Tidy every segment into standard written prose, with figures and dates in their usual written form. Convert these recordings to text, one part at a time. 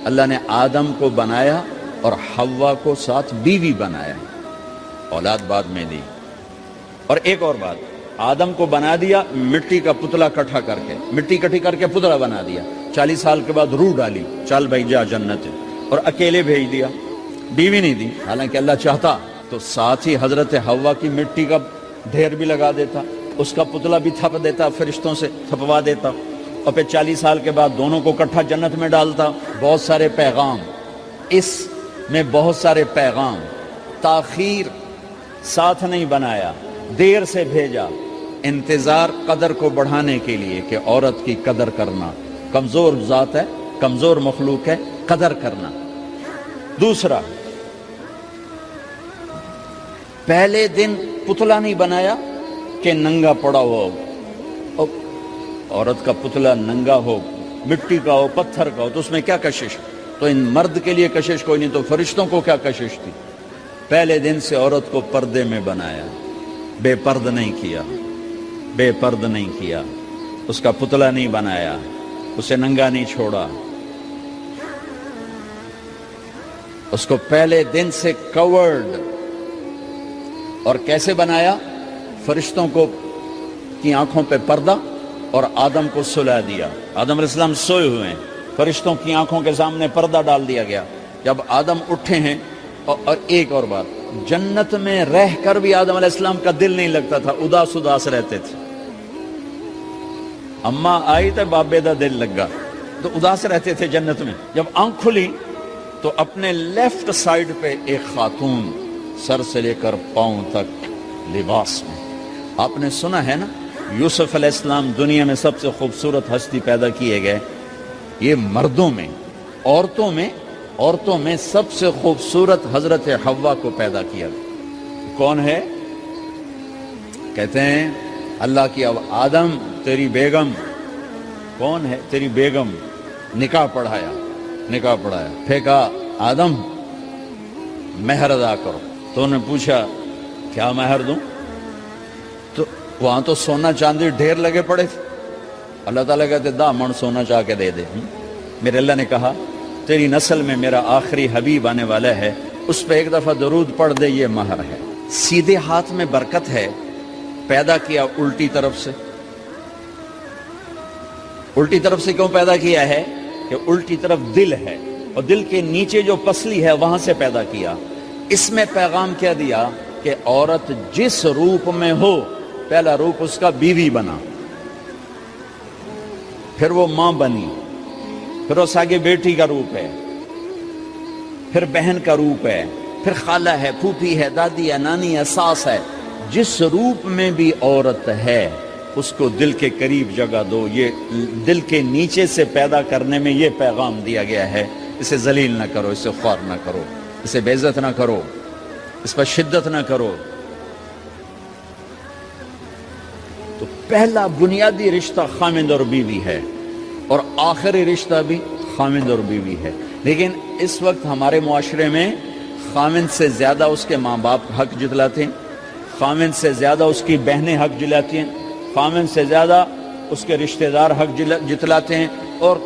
اللہ نے آدم کو بنایا اور حوا کو ساتھ بیوی بنایا، اولاد بعد میں دی۔ اور ایک اور بات، آدم کو بنا دیا مٹی کا پتلا کٹھا کر کے، مٹی کٹھی کر کے پتلا بنا دیا، 40 سال کے بعد روح ڈالی، چل بھائی جا جنت، اور اکیلے بھیج دیا، بیوی نہیں دی۔ حالانکہ اللہ چاہتا تو ساتھ ہی حضرت حوا کی مٹی کا ڈھیر بھی لگا دیتا، اس کا پتلا بھی تھپ دیتا، فرشتوں سے تھپوا دیتا، اور پھر 40 سال کے بعد دونوں کو کٹھا جنت میں ڈالتا۔ بہت سارے پیغام، اس میں بہت سارے پیغام، تاخیر ساتھ نہیں بنایا، دیر سے بھیجا، انتظار قدر کو بڑھانے کے لیے کہ عورت کی قدر کرنا، کمزور ذات ہے، کمزور مخلوق ہے، قدر کرنا۔ دوسرا، پہلے دن پتلا نہیں بنایا کہ ننگا پڑا ہو، عورت کا پتلا ننگا ہو، مٹی کا ہو، پتھر کا ہو، تو اس میں کیا کشش؟ تو ان مرد کے لیے کشش کوئی نہیں، تو فرشتوں کو کیا کشش تھی؟ پہلے دن سے عورت کو پردے میں بنایا، بے پرد نہیں کیا، بے پرد نہیں کیا، اس کا پتلا نہیں بنایا، اسے ننگا نہیں چھوڑا، اس کو پہلے دن سے کورڈ۔ اور کیسے بنایا؟ فرشتوں کو کی آنکھوں پہ پردہ اور آدم کو سلا دیا۔ آدم علیہ السلام سوئے ہوئے ہیں، فرشتوں کی آنکھوں کے سامنے پردہ ڈال دیا گیا۔ جب آدم اٹھے ہیں، اور ایک اور بات، جنت میں رہ کر بھی آدم علیہ السلام کا دل نہیں لگتا تھا، اداس اداس رہتے تھے۔ اماں آئی تو بابے دا دل لگا، تو اداس رہتے تھے جنت میں۔ جب آنکھ کھلی تو اپنے لیفٹ سائیڈ پہ ایک خاتون، سر سے لے کر پاؤں تک لباس میں۔ آپ نے سنا ہے نا، یوسف علیہ السلام دنیا میں سب سے خوبصورت ہستی پیدا کیے گئے، یہ مردوں میں، عورتوں میں سب سے خوبصورت حضرت حوا کو پیدا کیا۔ کون ہے؟ کہتے ہیں اللہ کی آدم تیری بیگم، کون ہے تیری بیگم؟ نکاح پڑھایا، پھینکا، آدم مہر ادا کرو۔ تو انہوں نے پوچھا کیا مہر دوں؟ تو وہاں تو سونا چاندی ڈھیر لگے پڑے تھے۔ اللہ تعالیٰ کہتے دا من سونا چاہ کے دے دے۔ میرے اللہ نے کہا تیری نسل میں میرا آخری حبیب آنے والا ہے، اس پہ ایک دفعہ درود پڑھ دے، یہ مہر ہے۔ سیدھے ہاتھ میں برکت ہے، پیدا کیا الٹی طرف سے۔ الٹی طرف سے کیوں پیدا کیا ہے؟ کہ الٹی طرف دل ہے، اور دل کے نیچے جو پسلی ہے وہاں سے پیدا کیا۔ اس میں پیغام کیا دیا کہ عورت جس روپ میں ہو، پہلا روپ اس کا بیوی بنا، پھر وہ ماں بنی، پھر اس آگے بیٹی کا روپ ہے، پھر بہن کا روپ ہے، پھر خالہ ہے، پھوپھی ہے، دادی ہے، نانی ہے، ساس ہے۔ جس روپ میں بھی عورت ہے اس کو دل کے قریب جگہ دو۔ یہ دل کے نیچے سے پیدا کرنے میں یہ پیغام دیا گیا ہے، اسے ذلیل نہ کرو، اسے خوار نہ کرو، اسے بے عزت نہ کرو، اس پر شدت نہ کرو۔ تو پہلا بنیادی رشتہ خامند اور بیوی ہے، اور آخری رشتہ بھی خامند اور بیوی ہے۔ لیکن اس وقت ہمارے معاشرے میں خامند سے زیادہ اس کے ماں باپ حق جتلاتے ہیں، خامند سے زیادہ اس کی بہنیں حق جلاتی ہیں، خامند سے زیادہ اس کے رشتہ دار حق جتلاتے ہیں، اور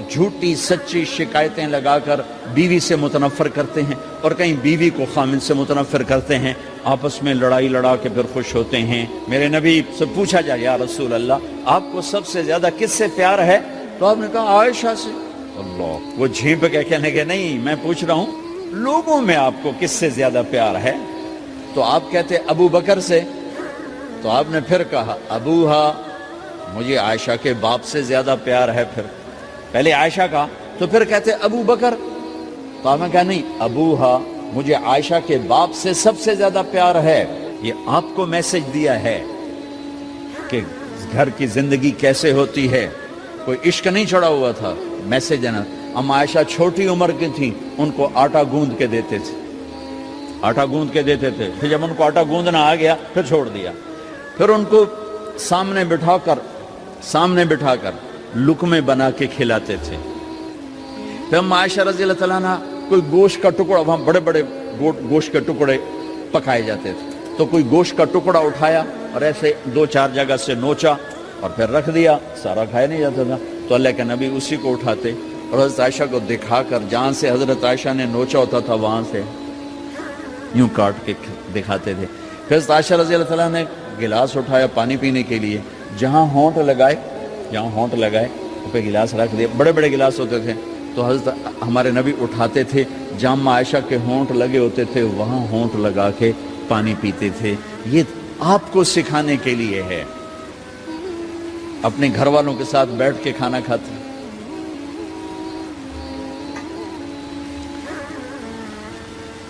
جھوٹی سچی شکایتیں لگا کر بیوی سے متنفر کرتے ہیں، اور کہیں بیوی کو خامند سے متنفر کرتے ہیں، آپس میں لڑائی لڑا کے پھر خوش ہوتے ہیں۔ میرے نبی سے پوچھا جائے یا رسول اللہ آپ کو سب سے زیادہ کس سے پیار ہے؟ تو آپ نے کہا عائشہ سے۔ اللہ، وہ جھینپ کے کہنے کے نہیں، میں پوچھ رہا ہوں لوگوں میں آپ کو کس سے زیادہ پیار ہے؟ تو آپ کہتے ابو بکر سے۔ تو آپ نے پھر کہا ابوہا، مجھے عائشہ کے باپ سے زیادہ پیار ہے۔ پھر پہلے عائشہ کا، تو پھر کہتے ابو بکر۔ تو آپ نے کہا نہیں، ابوہا، مجھے عائشہ کے باپ سے سب سے زیادہ پیار ہے۔ یہ آپ کو میسج دیا ہے کہ گھر کی زندگی کیسے ہوتی ہے، کوئی عشق نہیں چڑھا ہوا تھا، میسج ہے نا۔ اما عائشہ چھوٹی عمر کی تھی، ان کو آٹا گوندھ کے دیتے تھے، آٹا گوندھ کے دیتے تھے، پھر جب ان کو آٹا گوندھنا آ گیا پھر چھوڑ دیا، پھر ان کو سامنے بٹھا کر لقمے بنا کے کھلاتے تھے۔ پھر اما عائشہ رضی اللہ تعالیٰ عنہ کوئی گوشت کا ٹکڑا، وہاں بڑے بڑے گوشت کے ٹکڑے پکائے جاتے تھے، تو کوئی گوشت کا ٹکڑا اٹھایا اور ایسے 2-4 جگہ سے نوچا اور پھر رکھ دیا، سارا کھایا نہیں جاتا تھا، تو اللہ کے نبی اسی کو اٹھاتے اور حضرت عائشہ کو دکھا کر جہاں سے حضرت عائشہ نے نوچا ہوتا تھا وہاں سے یوں کاٹ کے دکھاتے تھے. پھر حضرت عائشہ رضی اللہ تعالیٰ نے گلاس اٹھایا پانی پینے کے لیے, جہاں ہونٹ لگائے پہ گلاس رکھ دیا. بڑے بڑے گلاس ہوتے تھے تو حضرت ہمارے نبی اٹھاتے تھے, جہاں عائشہ کے ہونٹ لگے ہوتے تھے وہاں ہونٹ لگا کے پانی پیتے تھے. یہ آپ کو سکھانے کے لیے ہے. اپنے گھر والوں کے ساتھ بیٹھ کے کھانا کھاتے.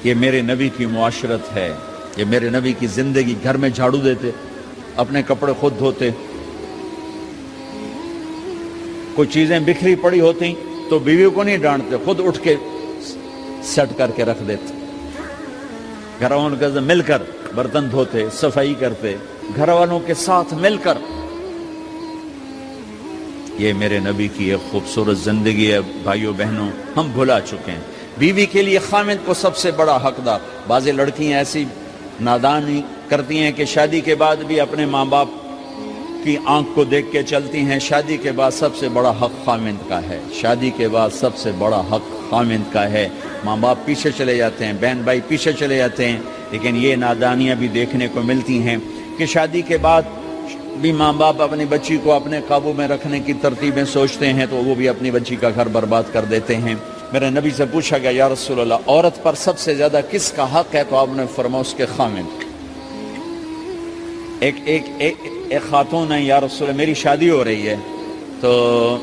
یہ میرے نبی کی معاشرت ہے, یہ میرے نبی کی زندگی. گھر میں جھاڑو دیتے, اپنے کپڑے خود دھوتے, کوئی چیزیں بکھری پڑی ہوتی تو بیوی کو نہیں ڈانٹتے, خود اٹھ کے سیٹ کر کے رکھ دیتے. گھر والوں کے ساتھ مل کر برتن دھوتے, صفائی کرتے, گھر والوں کے ساتھ مل کر. یہ میرے نبی کی ایک خوبصورت زندگی ہے. بھائیوں بہنوں, ہم بھلا چکے ہیں. بیوی کے لیے خامد کو سب سے بڑا حقدار. بعض لڑکیاں ایسی نادانی کرتی ہیں کہ شادی کے بعد بھی اپنے ماں باپ کی آنکھ کو دیکھ کے چلتی ہیں. شادی کے بعد سب سے بڑا حق خامد کا ہے. شادی کے بعد سب سے بڑا حق خامد کا ہے. ماں باپ پیچھے چلے جاتے ہیں, بہن بھائی پیچھے چلے جاتے ہیں. لیکن یہ نادانیاں بھی دیکھنے کو ملتی ہیں کہ شادی کے بعد بھی ماں باپ اپنی بچی کو اپنے قابو میں رکھنے کی ترتیبیں سوچتے ہیں تو وہ بھی اپنی بچی کا گھر برباد کر دیتے ہیں. میرے نبی سے پوچھا گیا, یا رسول اللہ, عورت پر سب سے زیادہ کس کا حق ہے؟ تو آپ نے فرمایا اس کے خامد. ایک خاتون ہے, یا رسول اللہ میری شادی ہو رہی ہے تو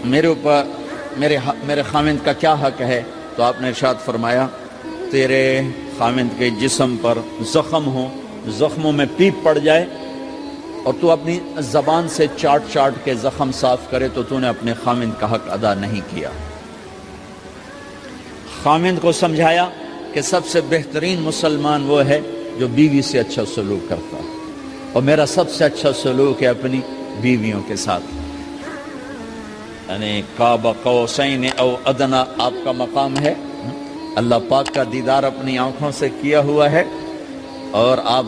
میرے اوپر میرے خامد کا کیا حق ہے؟ تو آپ نے ارشاد فرمایا, تیرے خامد کے جسم پر زخم ہو, زخموں میں پیپ پڑ جائے اور تو اپنی زبان سے چاٹ کے زخم صاف کرے تو نے اپنے خامد کا حق ادا نہیں کیا. خامد کو سمجھایا کہ سب سے بہترین مسلمان وہ ہے جو بیوی سے اچھا سلوک کرتا ہے, اور میرا سب سے اچھا سلوک ہے اپنی بیویوں کے ساتھ. یعنی قاب قوسین او ادنا آپ کا مقام ہے. اللہ پاک کا دیدار اپنی آنکھوں سے کیا ہوا ہے, اور آپ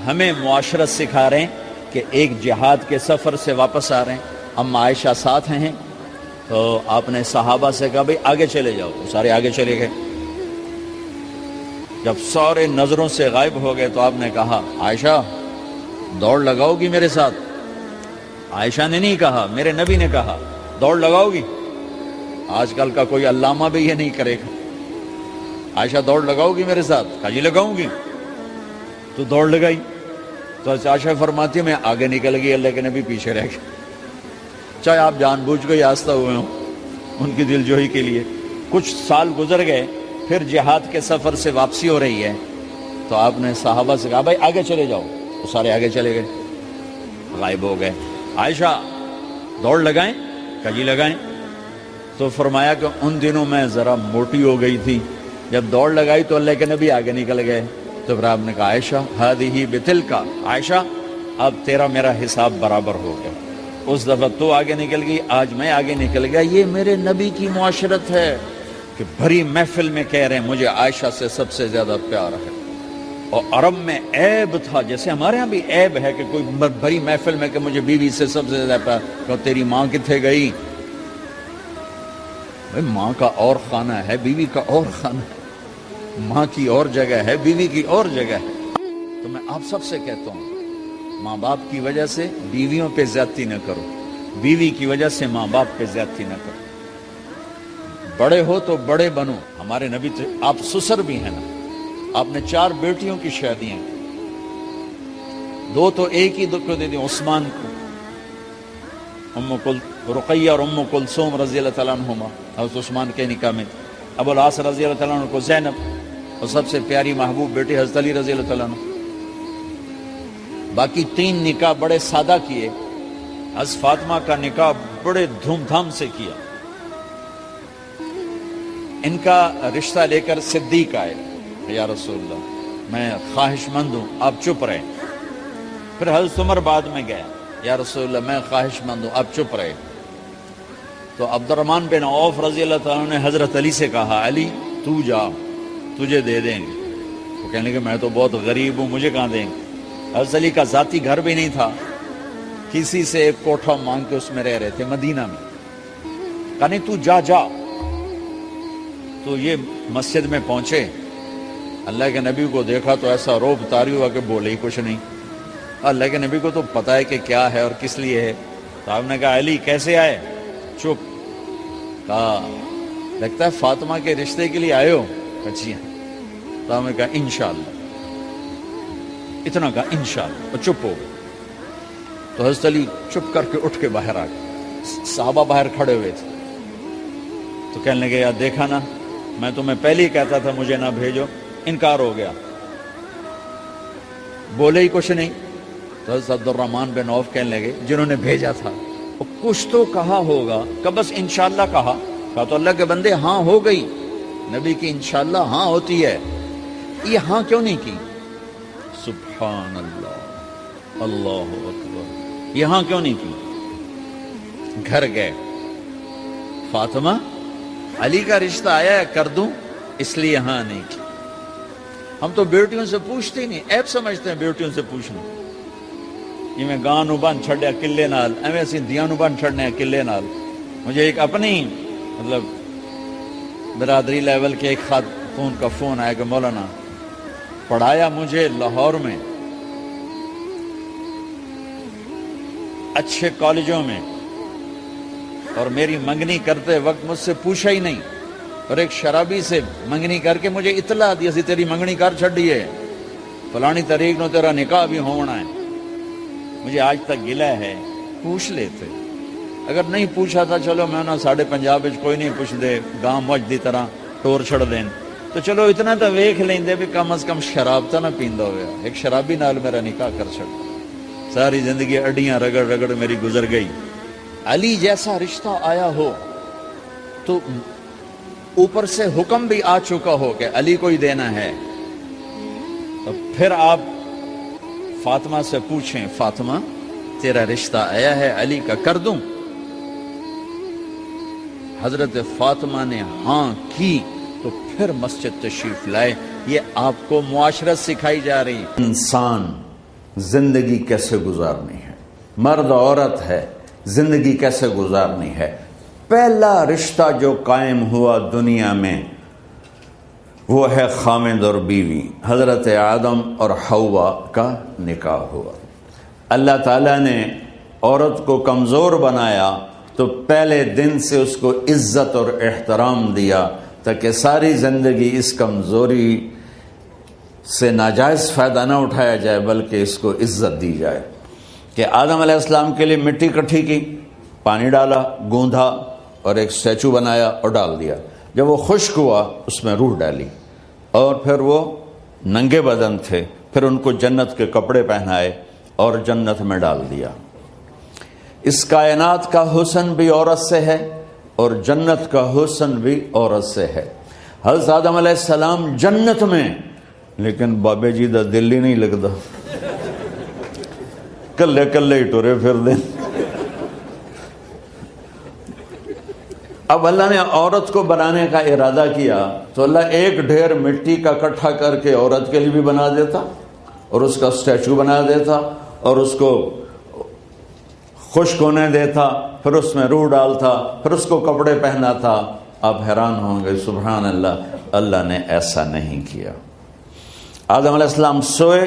ہمیں معاشرت سکھا رہے ہیں کہ ایک جہاد کے سفر سے واپس آ رہے ہیں. اما عائشہ ساتھ ہیں تو آپ نے صحابہ سے کہا بھئی آگے چلے جاؤ. تو سارے آگے چلے گئے. جب سارے نظروں سے غائب ہو گئے تو آپ نے کہا, عائشہ دوڑ لگاؤ گی میرے ساتھ؟ عائشہ نے نہیں کہا, میرے نبی نے کہا, دوڑ لگاؤ گی؟ آج کل کا کوئی علامہ بھی یہ نہیں کرے گا. عائشہ دوڑ لگاؤ گی میرے ساتھ؟ کہا جی لگاؤں گی. تو دوڑ لگائی. تو عائشہ فرماتی ہے میں آگے نکل گئی, اللہ کے نبی پیچھے رہ گئے. چاہے آپ جان بوجھ کے آستہ ہوئے ہوں ان کی دل جوئی کے لیے. کچھ سال گزر گئے, پھر جہاد کے سفر سے واپسی ہو رہی ہے تو آپ نے صحابہ سے کہا بھائی آگے چلے جاؤ. تو سارے آگے چلے گئے, غائب ہو گئے. عائشہ دوڑ لگائیں؟ کہا جی لگائیں. تو فرمایا کہ ان دنوں میں ذرا موٹی ہو گئی تھی, جب دوڑ لگائی تو اللہ کے نبی آگے نکل گئے. تو پھر آپ نے کہا عائشہ ہذہ بتلک, عائشہ اب تیرا میرا حساب برابر ہو گیا. اس دفعہ تو آگے نکل گئی, آج میں آگے نکل گیا. یہ میرے نبی کی معاشرت ہے کہ بھری محفل میں کہہ رہے ہیں مجھے عائشہ سے سب سے زیادہ پیار ہے. اور عرب میں عیب تھا, جیسے ہمارے ہاں بھی عیب ہے کہ کوئی بھری محفل میں کہ مجھے بیوی سے سب سے زیادہ پیار. کہ تیری ماں کتنے گئی؟ بھائی ماں کا اور خانہ ہے, بیوی کا اور خانہ ہے. ماں کی اور جگہ ہے, بیوی کی اور جگہ ہے. تو میں آپ سب سے کہتا ہوں, ماں باپ کی وجہ سے بیویوں پہ زیادتی نہ کرو, بیوی کی وجہ سے ماں باپ پہ زیادتی نہ کرو. بڑے ہو تو بڑے بنو. ہمارے نبی تو آپ سسر بھی ہیں نا, آپ نے 4 بیٹیوں کی شادیاں, 2 تو ایک ہی کو دے دی عثمان کو, رقیہ اور ام کلثوم رضی اللہ تعالیٰ عنہما. حضرت عثمان کے نکاح میں ابو العاص رضی اللہ تعالیٰ عنہ کو زینب, اور سب سے پیاری محبوب بیٹی حضرت علی رضی اللہ تعالیٰ عنہ. باقی 3 نکاح بڑے سادہ کیے. حضرت فاطمہ کا نکاح بڑے دھوم دھام سے کیا. ان کا رشتہ لے کر صدیق آئے, یا رسول اللہ میں خواہش مند ہوں, آپ چپ رہے. پھر حضرت عمر بعد میں گیا, یا رسول اللہ میں خواہش مند ہوں, آپ چپ رہے. تو عبد الرحمن بن عوف رضی اللہ تعالیٰ نے حضرت علی سے کہا, علی تو جا, تجھے دے دیں گے. وہ کہنے کہ میں تو بہت غریب ہوں, مجھے کہاں دیں گے. حضرت علی کا ذاتی گھر بھی نہیں تھا, کسی سے ایک کوٹھا مانگ کے اس میں رہ رہے تھے مدینہ میں. کہا نہیں تو جا جا. تو یہ مسجد میں پہنچے, اللہ کے نبی کو دیکھا تو ایسا روب طاری ہوا کہ بولے ہی کچھ نہیں. اللہ کے نبی کو تو پتہ ہے کہ کیا ہے اور کس لیے ہے. تو آپ نے کہا علی کیسے آئے؟ چپ. کہا لگتا ہے فاطمہ کے رشتے کے لیے آئے ہو. جی ہاں. تو ہم نے کہا انشاءاللہ. اتنا کہا انشاءاللہ اور چپ ہو گئے. تو حضرت علی چپ کر کے اٹھ کے باہر آ گئے. صحابہ باہر کھڑے ہوئے تھے. تو کہنے لگے یار دیکھا نا, میں تمہیں پہلے ہی کہتا تھا مجھے نہ بھیجو, انکار ہو گیا, بولے ہی کچھ نہیں. تو حضرت عبد الرحمن بن عوف کہنے لگے جنہوں نے بھیجا تھا, کچھ تو کہا ہوگا, کہ بس انشاءاللہ کہا. کہا تو اللہ کے بندے ہاں ہو گئی, نبی کی انشاءاللہ ہاں ہوتی ہے, یہ ہاں کیوں نہیں کی؟ سبحان اللہ, اللہ اکبر, یہ ہاں کیوں نہیں کی؟ گھر گئے, فاطمہ علی کا رشتہ آیا ہے کر دوں, اس لیے ہاں نہیں کی. ہم تو بیٹیوں سے پوچھتے ہی نہیں, ایپ سمجھتے ہیں بیٹیوں سے پوچھنا. یہ میں گاں نو بن چھڑیا قلعے نال, ایویں اسی دیاں نو بن چھڑنے قلعے نال. مجھے ایک اپنی مطلب برادری لیول کے ایک خاتون کا فون آیا کہ مولانا پڑھایا مجھے لاہور میں اچھے کالجوں میں, اور میری منگنی کرتے وقت مجھ سے پوچھا ہی نہیں, اور ایک شرابی سے منگنی کر کے مجھے اطلاع دی سی تیری منگنی کر چھڑی ہے, فلانی تاریخ نو تیرا نکاح بھی ہونا ہے. مجھے آج تک گلہ ہے, پوچھ لیتے. اگر نہیں پوچھا تھا چلو میں نا ساڑھے پنجاب کوئی نہیں پوچھ دے, گاں مجھ دی طرح ٹور چھڑ دین, تو چلو اتنا تو ویکھ لیندے بھی کم از کم شراب تو نہ پیندا ہویا. ایک شرابی نال میرا نکاح کر چھڑ, ساری زندگی اڈیاں رگڑ رگڑ میری گزر گئی. علی جیسا رشتہ آیا ہو تو اوپر سے حکم بھی آ چکا ہو کہ علی کو ہی دینا ہے, تو پھر آپ فاطمہ سے پوچھیں فاطمہ تیرا رشتہ آیا ہے علی کا کر دوں؟ حضرت فاطمہ نے ہاں کی تو پھر مسجد تشریف لائے. یہ آپ کو معاشرت سکھائی جا رہی. انسان زندگی کیسے گزارنی ہے, مرد عورت ہے زندگی کیسے گزارنی ہے. پہلا رشتہ جو قائم ہوا دنیا میں وہ ہے خامد اور بیوی. حضرت آدم اور حوا کا نکاح ہوا. اللہ تعالیٰ نے عورت کو کمزور بنایا تو پہلے دن سے اس کو عزت اور احترام دیا تاکہ ساری زندگی اس کمزوری سے ناجائز فائدہ نہ اٹھایا جائے بلکہ اس کو عزت دی جائے. کہ آدم علیہ السلام کے لیے مٹی کٹھی کی, پانی ڈالا, گوندھا اور ایک اسٹیچو بنایا اور ڈال دیا. جب وہ خشک ہوا اس میں روح ڈالی, اور پھر وہ ننگے بدن تھے, پھر ان کو جنت کے کپڑے پہنائے اور جنت میں ڈال دیا. اس کائنات کا حسن بھی عورت سے ہے اور جنت کا حسن بھی عورت سے ہے. حضرت آدم علیہ السلام جنت میں, لیکن بابے جی دا دل ہی نہیں لگتا, کلے کلے ہی ٹورے پھر دیں. اب اللہ نے عورت کو بنانے کا ارادہ کیا تو اللہ ایک ڈھیر مٹی کا اکٹھا کر کے عورت کے لیے بھی بنا دیتا اور اس کا اسٹیچو بنا دیتا اور اس کو خشک ہونے دیتا, پھر اس میں روح ڈالتا, پھر اس کو کپڑے پہناتا. آپ حیران ہوں گے سبحان اللہ, اللہ نے ایسا نہیں کیا. آدم علیہ السلام سوئے,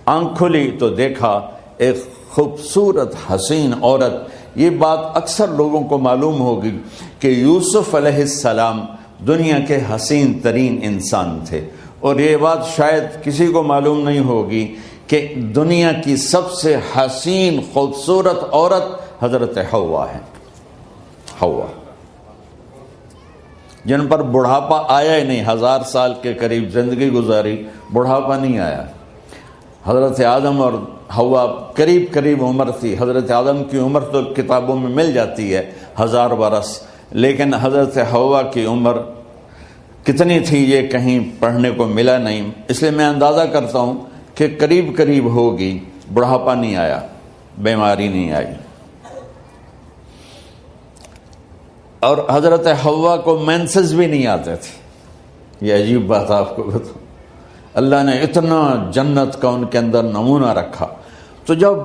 آنکھ کھلی تو دیکھا ایک خوبصورت حسین عورت. یہ بات اکثر لوگوں کو معلوم ہوگی کہ یوسف علیہ السلام دنیا کے حسین ترین انسان تھے, اور یہ بات شاید کسی کو معلوم نہیں ہوگی کہ دنیا کی سب سے حسین خوبصورت عورت حضرت حوا ہے. حوا جن پر بڑھاپا آیا ہی نہیں, 1000 سال کے قریب زندگی گزاری, بڑھاپا نہیں آیا. حضرت آدم اور حوا قریب قریب عمر تھی. حضرت آدم کی عمر تو کتابوں میں مل جاتی ہے 1000 برس, لیکن حضرت حوا کی عمر کتنی تھی یہ کہیں پڑھنے کو ملا نہیں. اس لیے میں اندازہ کرتا ہوں کہ قریب قریب ہوگی. بڑھاپا نہیں آیا, بیماری نہیں آئی. اور حضرت حوا کو مینسز بھی نہیں آتے تھے. یہ عجیب بات آپ کو بتاؤں, اللہ نے اتنا جنت کا ان کے اندر نمونہ رکھا. تو جب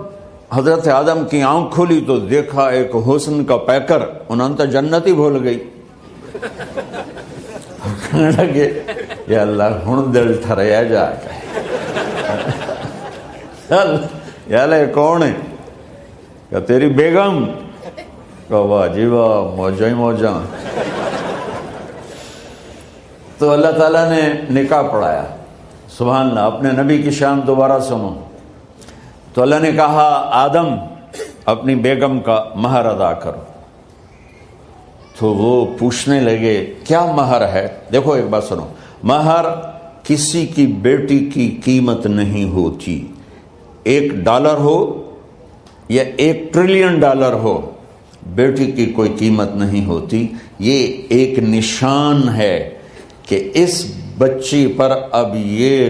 حضرت آدم کی آنکھ کھلی تو دیکھا ایک حسن کا پیکر، انہوں نے تو جنت ہی بھول گئی. کہنے لگے یا اللہ ہن دل ٹھریا جا کے. یا اللہ کون ہے؟ کہ تیری بیگم. کہ واہ جی واہ، موجاں ہی موجاں. تو اللہ تعالیٰ نے نکاح پڑھایا. سبحان اللہ. اپنے نبی کی شان دوبارہ سنو. تو اللہ نے کہا آدم اپنی بیگم کا مہر ادا کرو. تو وہ پوچھنے لگے کیا مہر ہے؟ دیکھو ایک بات سنو، مہر کسی کی بیٹی کی قیمت نہیں ہوتی. $1 ہو یا $1 ٹریلین ہو، بیٹی کی کوئی قیمت نہیں ہوتی. یہ ایک نشان ہے کہ اس بچی پر اب یہ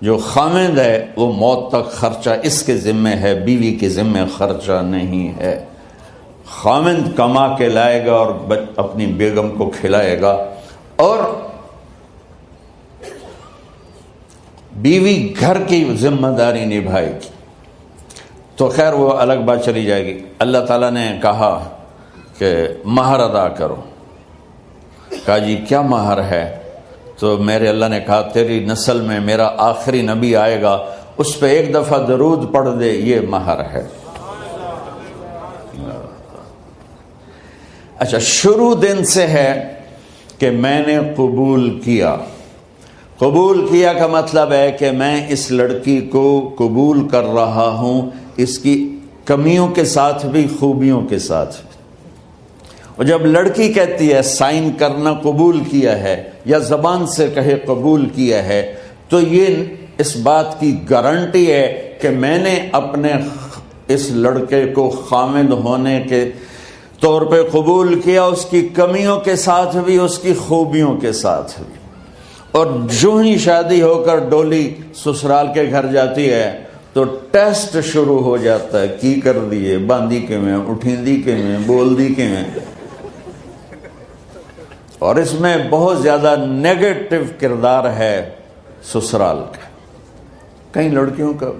جو خامند ہے وہ موت تک خرچہ اس کے ذمہ ہے، بیوی کے ذمہ خرچہ نہیں ہے. خامند کما کے لائے گا اور اپنی بیگم کو کھلائے گا، اور بیوی گھر کی ذمہ داری نبھائے گی. تو خیر وہ الگ بات چلی جائے گی. اللہ تعالیٰ نے کہا کہ مہر ادا کرو. کہا جی کیا مہر ہے؟ تو میرے اللہ نے کہا تیری نسل میں میرا آخری نبی آئے گا، اس پہ ایک دفعہ درود پڑھ دے، یہ مہر ہے. اچھا، شروع دن سے ہے کہ میں نے قبول کیا. قبول کیا کا مطلب ہے کہ میں اس لڑکی کو قبول کر رہا ہوں، اس کی کمیوں کے ساتھ بھی خوبیوں کے ساتھ بھی. اور جب لڑکی کہتی ہے سائن کرنا قبول کیا ہے، یا زبان سے کہے قبول کیا ہے، تو یہ اس بات کی گارنٹی ہے کہ میں نے اپنے اس لڑکے کو خامد ہونے کے طور پہ قبول کیا، اس کی کمیوں کے ساتھ بھی، اس کی خوبیوں کے ساتھ بھی. اور جو ہی شادی ہو کر ڈولی سسرال کے گھر جاتی ہے تو ٹیسٹ شروع ہو جاتا ہے، کی کر دیے، باندھی کے میں، اٹھیندی کے میں، بول دی کے میں. اور اس میں بہت زیادہ نیگیٹو کردار ہے سسرال کا، کئی لڑکیوں کا،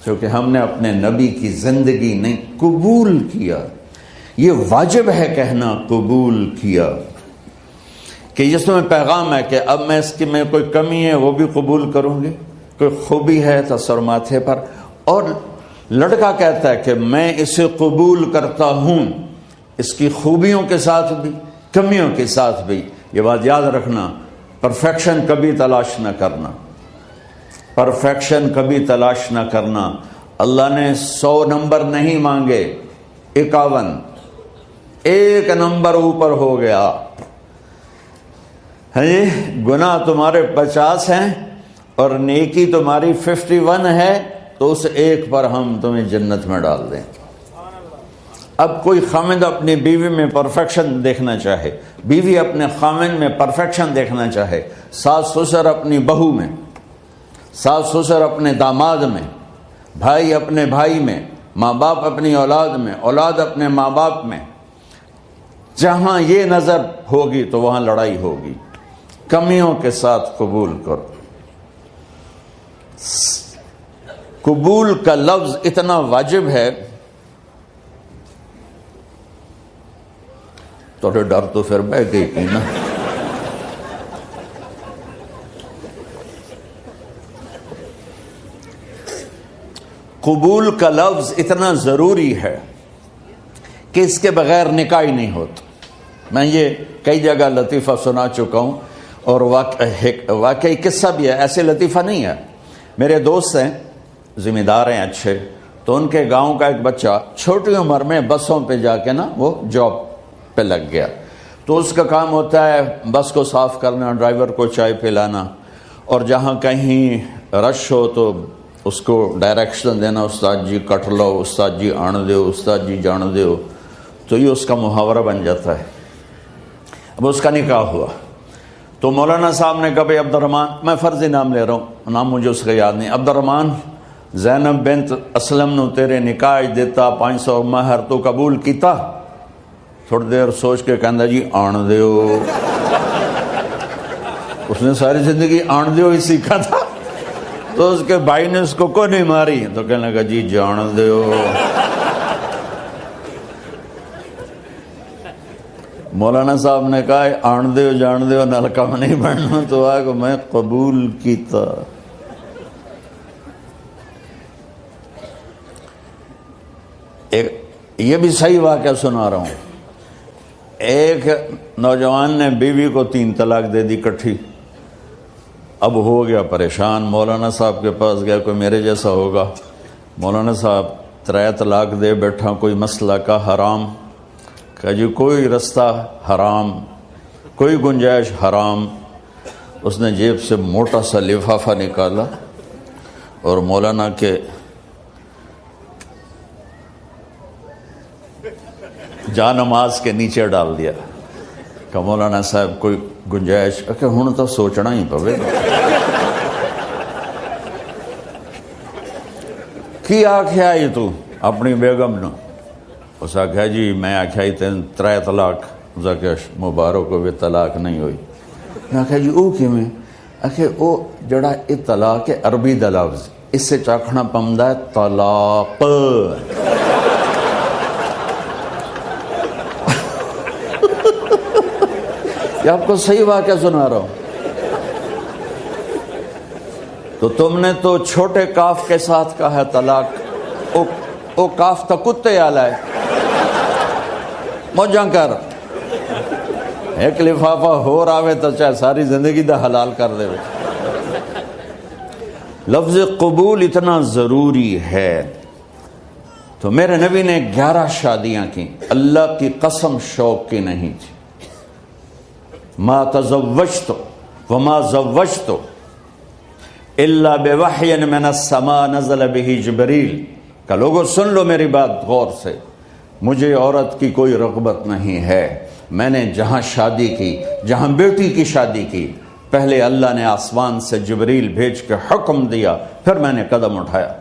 کیونکہ ہم نے اپنے نبی کی زندگی نہیں قبول کیا. یہ واجب ہے کہنا قبول کیا، کہ جس میں پیغام ہے کہ اب میں اس کی میں کوئی کمی ہے وہ بھی قبول کروں گی، کوئی خوبی ہے تو سر ماتھے پر. اور لڑکا کہتا ہے کہ میں اسے قبول کرتا ہوں، اس کی خوبیوں کے ساتھ بھی، کمیوں کے ساتھ بھی. یہ بات یاد رکھنا، پرفیکشن کبھی تلاش نہ کرنا، پرفیکشن کبھی تلاش نہ کرنا. اللہ نے 100 نمبر نہیں مانگے، 51، ایک نمبر اوپر ہو گیا. گناہ تمہارے 50 ہیں اور نیکی تمہاری 51 ہے، تو اس ایک پر ہم تمہیں جنت میں ڈال دیں. اب کوئی خامند اپنی بیوی میں پرفیکشن دیکھنا چاہے، بیوی اپنے خامند میں پرفیکشن دیکھنا چاہے، ساس سسر اپنی بہو میں، ساس سسر اپنے داماد میں، بھائی اپنے بھائی میں، ماں باپ اپنی اولاد میں، اولاد اپنے ماں باپ میں، جہاں یہ نظر ہوگی تو وہاں لڑائی ہوگی. کمیوں کے ساتھ قبول کرو. قبول کا لفظ اتنا واجب ہے، تو ڈر تو پھر بہ گئی تھی نا. قبول کا لفظ اتنا ضروری ہے کہ اس کے بغیر نکاح ہی نہیں ہوتا. میں یہ کئی جگہ لطیفہ سنا چکا ہوں، اور واقعی قصہ بھی ہے، ایسے لطیفہ نہیں ہے. میرے دوست ہیں، ذمہ دار ہیں اچھے، تو ان کے گاؤں کا ایک بچہ چھوٹی عمر میں بسوں پہ جا کے نا وہ جاب پہ لگ گیا. تو اس کا کام ہوتا ہے بس کو صاف کرنا، ڈرائیور کو چائے پلانا، اور جہاں کہیں رش ہو تو اس کو ڈائریکشن دینا، استاد جی کٹ لو، استاد جی آن دیو، استاد جی جان دیو. تو یہ اس کا محاورہ بن جاتا ہے. اب اس کا نکاح ہوا تو مولانا صاحب نے کہا بھائی عبد الرحمن، میں فرضی نام لے رہا ہوں، نام مجھے اس کا یاد نہیں، عبد الرحمن زینب بنت اسلم نو تیرے نکاح دیتا 500 مہر تو قبول کیتا؟ تھوڑی دیر سوچ کے کہندا جی آن دیو. اس نے ساری زندگی آن دیو ہی سیکھا تھا. تو اس کے بھائی نے اس کو نہیں ماری تو کہنے لگا جی جان دیو. مولانا صاحب نے کہا آن دیو جان دیو نال کم نہیں بننا. تو آ کہ میں قبول کیتا. یہ بھی صحیح واقعہ سنا رہا ہوں. ایک نوجوان نے بیوی کو 3 طلاق دے دی کٹھی. اب ہو گیا پریشان, مولانا صاحب کے پاس گیا, کوئی میرے جیسا ہوگا. مولانا صاحب 3 طلاق دے بیٹھا, کوئی مسئلہ کا حرام. کہا جی کوئی رستہ حرام, کوئی گنجائش حرام. اس نے جیب سے موٹا سا لفافہ نکالا اور مولانا کے جا نماز کے نیچے ڈال دیا. کہ مولانا صاحب کوئی گنجائش, کہ ہن تو سوچنا ہی پوے کی آکھیا یہ تو اپنی بیگم نو. اس آکھیا جی میں آکھیا ہی 3 طلاق. اس آکھیا مبارک ہوئے طلاق نہیں ہوئی. میں آکھیا جی او کیویں؟ آکھیا او جڑا یہ طلاق ہے عربی دا لفظ, اس سے چاکھنا پمدا ہے طلاق. یہ آپ کو صحیح واقعہ سنا رہا ہوں. تو تم نے تو چھوٹے کاف کے ساتھ کہا ہے طلاق. او کاف تا کتے آلا ہے, موجاں کر. ایک لفافہ ہو راوے تو چاہے ساری زندگی دا حلال کر دے. لفظ قبول اتنا ضروری ہے. تو میرے نبی نے 11 شادیاں کی, اللہ کی قسم شوق کی نہیں تھی. ما تزوجت وما زوجت الا بوحی من السماء نزل به جبریل. کہ لوگوں سن لو میری بات غور سے, مجھے عورت کی کوئی رغبت نہیں ہے. میں نے جہاں شادی کی, جہاں بیٹی کی شادی کی, پہلے اللہ نے آسمان سے جبریل بھیج کے حکم دیا, پھر میں نے قدم اٹھایا.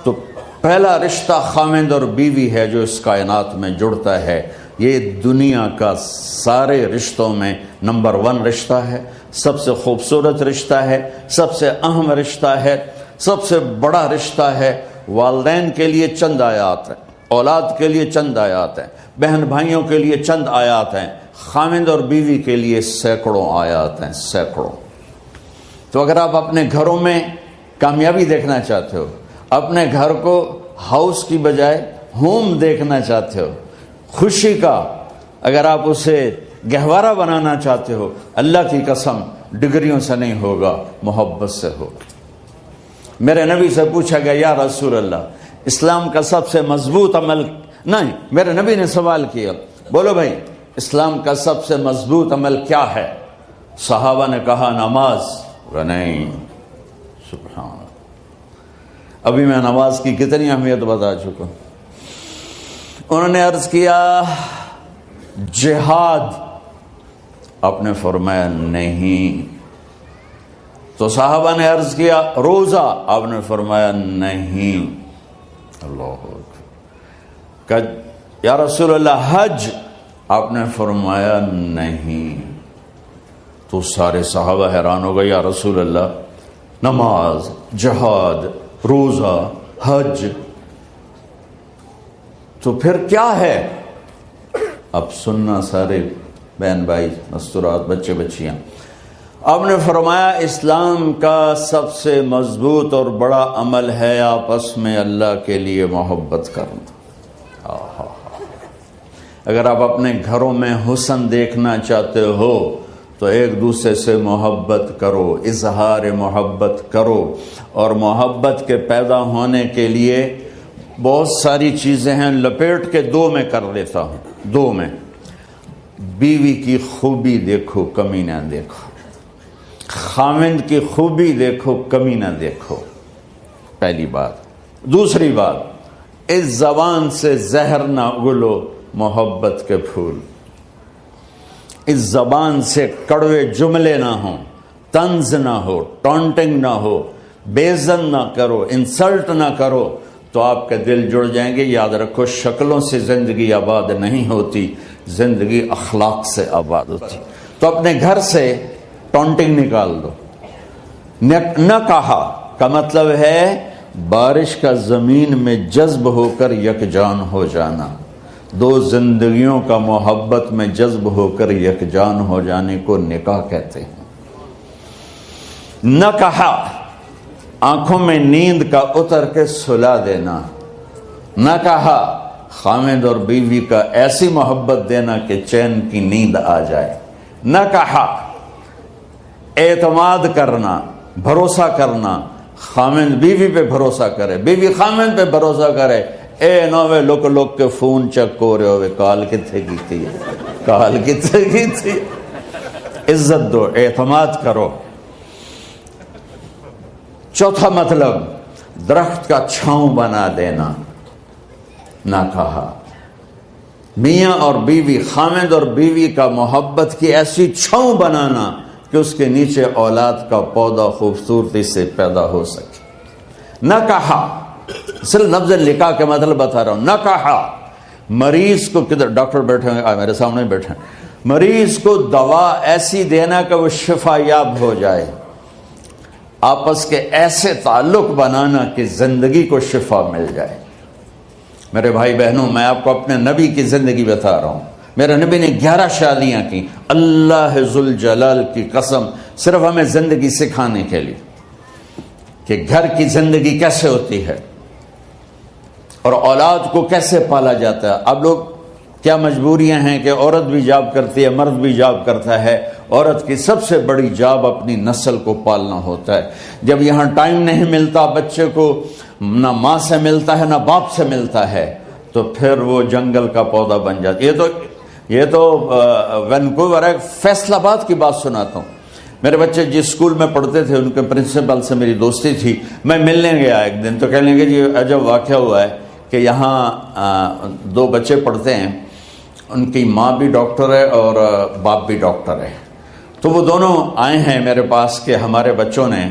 تو پہلا رشتہ خاوند اور بیوی ہے جو اس کائنات میں جڑتا ہے. یہ دنیا کا سارے رشتوں میں نمبر 1 رشتہ ہے, سب سے خوبصورت رشتہ ہے, سب سے اہم رشتہ ہے, سب سے بڑا رشتہ ہے. والدین کے لیے چند آیات ہیں, اولاد کے لیے چند آیات ہیں, بہن بھائیوں کے لیے چند آیات ہیں, خاوند اور بیوی کے لیے سینکڑوں آیات ہیں, سینکڑوں. تو اگر آپ اپنے گھروں میں کامیابی دیکھنا چاہتے ہو, اپنے گھر کو ہاؤس کی بجائے ہوم دیکھنا چاہتے ہو, خوشی کا اگر آپ اسے گہوارہ بنانا چاہتے ہو, اللہ کی قسم ڈگریوں سے نہیں ہوگا, محبت سے ہوگا. میرے نبی سے پوچھا گیا یا رسول اللہ اسلام کا سب سے مضبوط عمل, نہیں, میرے نبی نے سوال کیا, بولو بھائی اسلام کا سب سے مضبوط عمل کیا ہے؟ صحابہ نے کہا نماز. نہیں, سبحان اللہ. ابھی میں نماز کی کتنی اہمیت بتا چکا ہوں. انہوں نے عرض کیا جہاد, آپ نے فرمایا نہیں. تو صحابہ نے عرض کیا روزہ, آپ نے فرمایا نہیں. اللہ کہ یا رسول اللہ حج, آپ نے فرمایا نہیں. تو سارے صحابہ حیران ہو گئے, یا رسول اللہ نماز, جہاد, روزہ, حج, تو پھر کیا ہے؟ اب سننا سارے بہن بھائی, مستورات, بچے بچیاں. آپ نے فرمایا اسلام کا سب سے مضبوط اور بڑا عمل ہے آپس میں اللہ کے لیے محبت کرنا. اگر آپ اپنے گھروں میں حسن دیکھنا چاہتے ہو تو ایک دوسرے سے محبت کرو, اظہار محبت کرو. اور محبت کے پیدا ہونے کے لیے بہت ساری چیزیں ہیں, لپیٹ کے 2 میں کر لیتا ہوں. 2 میں بیوی کی خوبی دیکھو, کمی نہ دیکھو. خاوند کی خوبی دیکھو, کمی نہ دیکھو, پہلی بات. دوسری بات, اس زبان سے زہر نہ اگلو محبت کے پھول. اس زبان سے کڑوے جملے نہ ہوں, طنز نہ ہو, ٹانٹنگ نہ ہو, بیزن نہ کرو, انسلٹ نہ کرو, تو آپ کے دل جڑ جائیں گے. یاد رکھو شکلوں سے زندگی آباد نہیں ہوتی, زندگی اخلاق سے آباد ہوتی. تو اپنے گھر سے ٹانٹنگ نکال دو. نہ کہا کا مطلب ہے بارش کا زمین میں جذب ہو کر یکجان ہو جانا. دو زندگیوں کا محبت میں جذب ہو کر یکجان ہو جانے کو نکاح کہتے ہیں. نہ کہا آنکھوں میں نیند کا اتر کے سلا دینا. نہ کہا خامد اور بیوی کا ایسی محبت دینا کہ چین کی نیند آ جائے. نہ کہا اعتماد کرنا، بھروسہ کرنا، خامد بیوی پہ بھروسہ کرے، بیوی خامد پہ بھروسہ کرے. اے نوے لوک لوک کے فون چیک ہو رہے ہوئے کال کتنے کی تھی، کال کتنے کی تھی. عزت دو، اعتماد کرو. چوتھا مطلب درخت کا چھاؤں بنا دینا. نہ کہا میاں اور بیوی، خامد اور بیوی کا محبت کی ایسی چھاؤں بنانا کہ اس کے نیچے اولاد کا پودا خوبصورتی سے پیدا ہو سکے. نہ کہا، صرف لفظ نکاح کے مطلب بتا رہا ہوں. نہ کہا مریض کو، کدھر ڈاکٹر بیٹھے ہیں میرے سامنے بیٹھے ہیں، مریض کو دوا ایسی دینا کہ وہ شفا یاب ہو جائے. آپس کے ایسے تعلق بنانا کہ زندگی کو شفا مل جائے. میرے بھائی بہنوں، میں آپ کو اپنے نبی کی زندگی بتا رہا ہوں. میرے نبی نے 11 شادیاں کی. اللہ ذوالجلال کی قسم، صرف ہمیں زندگی سکھانے کے لیے کہ گھر کی زندگی کیسے ہوتی ہے اور اولاد کو کیسے پالا جاتا ہے. اب لوگ کیا مجبوریاں ہیں کہ عورت بھی جاب کرتی ہے، مرد بھی جاب کرتا ہے. عورت کی سب سے بڑی جاب اپنی نسل کو پالنا ہوتا ہے. جب یہاں ٹائم نہیں ملتا بچے کو، نہ ماں سے ملتا ہے نہ باپ سے ملتا ہے، تو پھر وہ جنگل کا پودا بن جاتا. یہ تو وینکوور ہے. فیصل آباد کی بات سناتا ہوں. میرے بچے جس اسکول میں پڑھتے تھے ان کے پرنسپل سے میری دوستی تھی. میں ملنے گیا ایک دن، تو کہنے لگے جی عجب واقعہ ہوا ہے کہ یہاں 2 بچے پڑھتے ہیں، ان کی ماں بھی ڈاکٹر ہے اور باپ بھی ڈاکٹر ہے. تو وہ دونوں آئے ہیں میرے پاس کہ ہمارے بچوں نے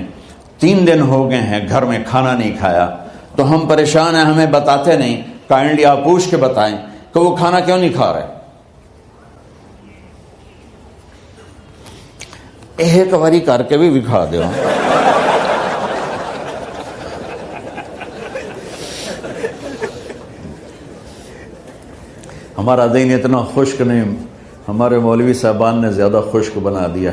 3 دن ہو گئے ہیں گھر میں کھانا نہیں کھایا، تو ہم پریشان ہیں، ہمیں بتاتے نہیں. کائنڈلی آپ پوچھ کے بتائیں کہ وہ کھانا کیوں نہیں کھا رہے. ایک باری کر کے بھی دکھا دو. ہمارا دین اتنا خشک نہیں، ہمارے مولوی صاحبان نے زیادہ خشک بنا دیا.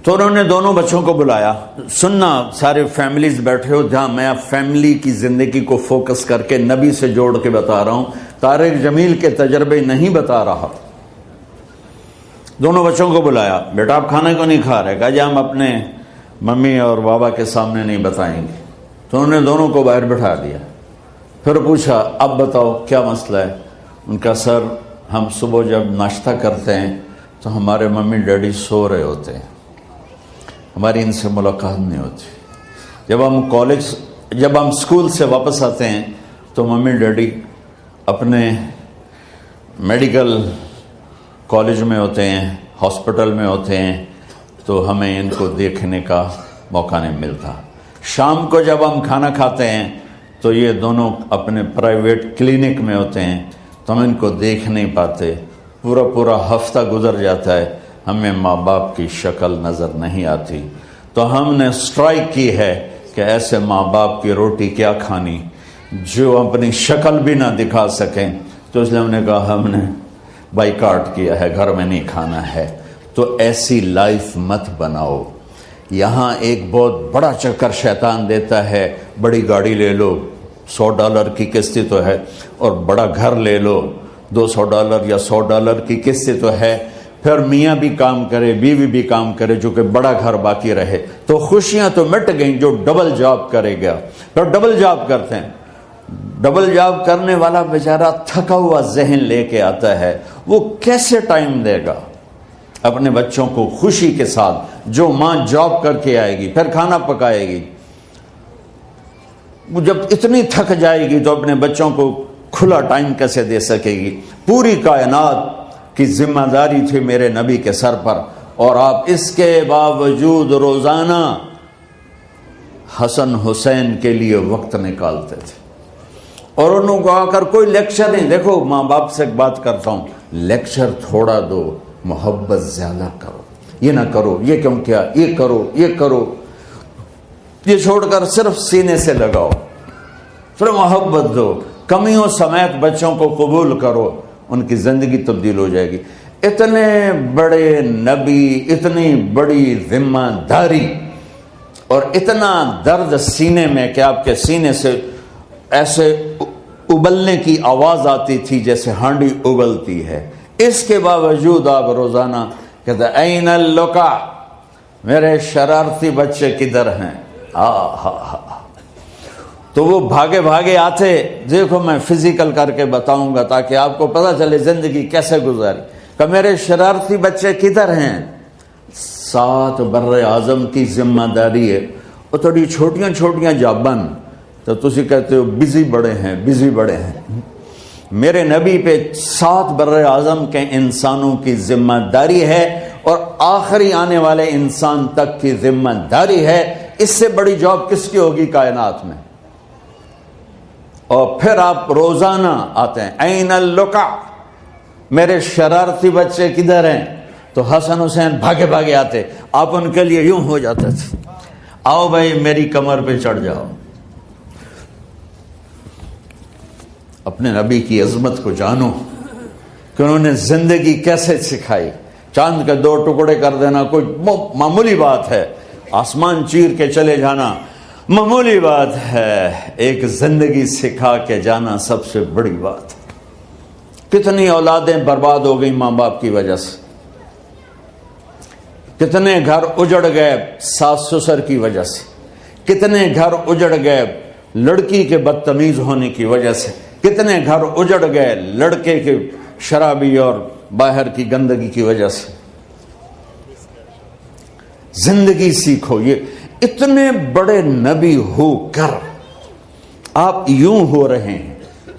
تو انہوں نے دونوں بچوں کو بلایا. سننا، سارے فیملیز بیٹھے ہو جہاں میں فیملی کی زندگی کو فوکس کر کے نبی سے جوڑ کے بتا رہا ہوں، طارق جمیل کے تجربے نہیں بتا رہا. دونوں بچوں کو بلایا. بیٹا آپ کھانا کیوں نہیں کھا رہے؟ کہا جی ہم اپنے ممی اور بابا کے سامنے نہیں بتائیں گے. تو انہوں نے دونوں کو باہر بٹھا دیا. پھر پوچھا اب بتاؤ کیا مسئلہ ہے؟ ان کا سر ہم صبح جب ناشتہ کرتے ہیں تو ہمارے ممی ڈیڈی سو رہے ہوتے ہیں، ہماری ان سے ملاقات نہیں ہوتی. جب ہم اسکول سے واپس آتے ہیں تو ممی ڈیڈی اپنے میڈیکل کالج میں ہوتے ہیں، ہاسپٹل میں ہوتے ہیں، تو ہمیں ان کو دیکھنے کا موقع نہیں ملتا. شام کو جب ہم کھانا کھاتے ہیں تو یہ دونوں اپنے پرائیویٹ کلینک میں ہوتے ہیں، تو ہم ان کو دیکھ نہیں پاتے. پورا ہفتہ گزر جاتا ہے، ہمیں ماں باپ کی شکل نظر نہیں آتی. تو ہم نے سٹرائک کی ہے کہ ایسے ماں باپ کی روٹی کیا کھانی جو اپنی شکل بھی نہ دکھا سکیں. تو اس لیے ہم نے کہا ہم نے بائیکاٹ کیا ہے، گھر میں نہیں کھانا ہے. تو ایسی لائف مت بناؤ. یہاں ایک بہت بڑا چکر شیطان دیتا ہے، بڑی گاڑی لے لو، $100 کی قسط تو ہے، اور بڑا گھر لے لو، $200 یا $100 کی قسط تو ہے. پھر میاں بھی کام کرے، بیوی بھی کام کرے، جو کہ بڑا گھر باقی رہے، تو خوشیاں تو مٹ گئیں. جو ڈبل جاب کرے گا، پھر ڈبل جاب کرتے ہیں. ڈبل جاب کرنے والا بیچارہ تھکا ہوا ذہن لے کے آتا ہے، وہ کیسے ٹائم دے گا اپنے بچوں کو خوشی کے ساتھ؟ جو ماں جاب کر کے آئے گی پھر کھانا پکائے گی، وہ جب اتنی تھک جائے گی تو اپنے بچوں کو کھلا ٹائم کیسے دے سکے گی؟ پوری کائنات کی ذمہ داری تھی میرے نبی کے سر پر، اور آپ اس کے باوجود روزانہ حسن حسین کے لیے وقت نکالتے تھے. اور انہوں کو آ کر کوئی لیکچر نہیں. دیکھو ماں باپ سے ایک بات کرتا ہوں، لیکچر تھوڑا دو، محبت زیادہ کرو. یہ نہ کرو، یہ کیوں کیا، یہ کرو، یہ کرو، یہ چھوڑ کر صرف سینے سے لگاؤ، پھر محبت دو، کمیوں سمیت بچوں کو قبول کرو، ان کی زندگی تبدیل ہو جائے گی۔ اتنے بڑے نبی، اتنی بڑی ذمہ داری اور اتنا درد سینے میں کہ آپ کے سینے سے ایسے ابلنے کی آواز آتی تھی جیسے ہانڈی ابلتی ہے، اس کے باوجود آپ روزانہ کہتے این اللقا، میرے شرارتی بچے کدھر ہیں؟ تو وہ بھاگے بھاگے آتے، دیکھو میں فزیکل کر کے بتاؤں گا تاکہ آپ کو پتہ چلے زندگی کیسے گزاری، کہ میرے شرارتی بچے کدھر ہیں؟ 7 بر اعظم کی ذمہ داری ہے، وہ تھوڑی چھوٹیاں چھوٹیاں جابن، تو تسی کہتے ہو بزی بڑے ہیں، بزی بڑے ہیں۔ میرے نبی پہ 7 بر اعظم کے انسانوں کی ذمہ داری ہے، اور آخری آنے والے انسان تک کی ذمہ داری ہے۔ اس سے بڑی جاب کس کی ہوگی کائنات میں؟ اور پھر آپ روزانہ آتے ہیں این اللقا، میرے شرارتی بچے کدھر ہیں؟ تو حسن حسین بھاگے بھاگے آتے، آپ ان کے لیے یوں ہو جاتے تھے، آؤ بھائی میری کمر پہ چڑھ جاؤ۔ اپنے نبی کی عظمت کو جانو کہ انہوں نے زندگی کیسے سکھائی۔ چاند کے 2 ٹکڑے کر دینا کوئی معمولی بات ہے، آسمان چیر کے چلے جانا معمولی بات ہے، ایک زندگی سکھا کے جانا سب سے بڑی بات۔ کتنی اولادیں برباد ہو گئی ماں باپ کی وجہ سے، کتنے گھر اجڑ گئے ساس سسر کی وجہ سے، کتنے گھر اجڑ گئے لڑکی کے بدتمیز ہونے کی وجہ سے، کتنے گھر اجڑ گئے لڑکے کے شرابی اور باہر کی گندگی کی وجہ سے۔ زندگی سیکھو۔ یہ اتنے بڑے نبی ہو کر آپ یوں ہو رہے ہیں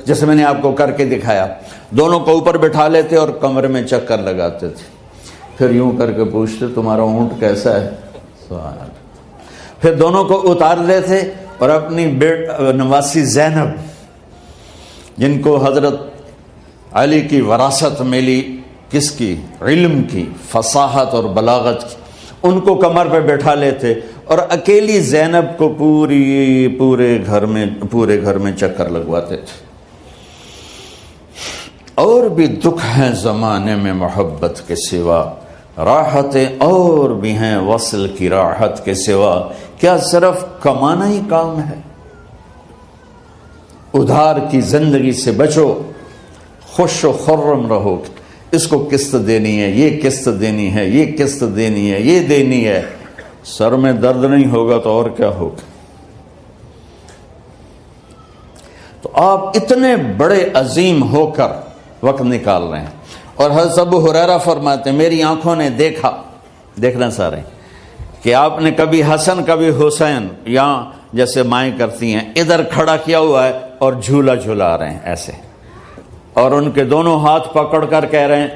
جیسے میں نے آپ کو کر کے دکھایا، دونوں کو اوپر بٹھا لیتے اور کمرے میں چکر لگاتے تھے، پھر یوں کر کے پوچھتے تمہارا اونٹ کیسا ہے، سوال، پھر دونوں کو اتار لیتے اور اپنی نواسی زینب جن کو حضرت علی کی وراثت ملی، کس کی؟ علم کی، فصاحت اور بلاغت کی، ان کو کمر پہ بیٹھا لیتے اور اکیلی زینب کو پورے گھر میں چکر لگواتے تھے۔ اور بھی دکھ ہیں زمانے میں محبت کے سوا، راحتیں اور بھی ہیں وصل کی راحت کے سوا، کیا صرف کمانا ہی کام ہے؟ ادھار کی زندگی سے بچو، خوش و خرم رہو، اس کو قسط دینی ہے، یہ قسط دینی ہے، یہ قسط دینی ہے، یہ دینی ہے، سر میں درد نہیں ہوگا تو اور کیا ہوگا؟ تو آپ اتنے بڑے عظیم ہو کر وقت نکال رہے ہیں، اور حضرت ابو ہریرہ فرماتے ہیں میری آنکھوں نے دیکھنا سارے کہ آپ نے کبھی حسن کبھی حسین، یہاں جیسے مائیں کرتی ہیں ادھر کھڑا کیا ہوا ہے اور جھولا جھولا رہے ہیں ایسے، اور ان کے دونوں ہاتھ پکڑ کر کہہ رہے ہیں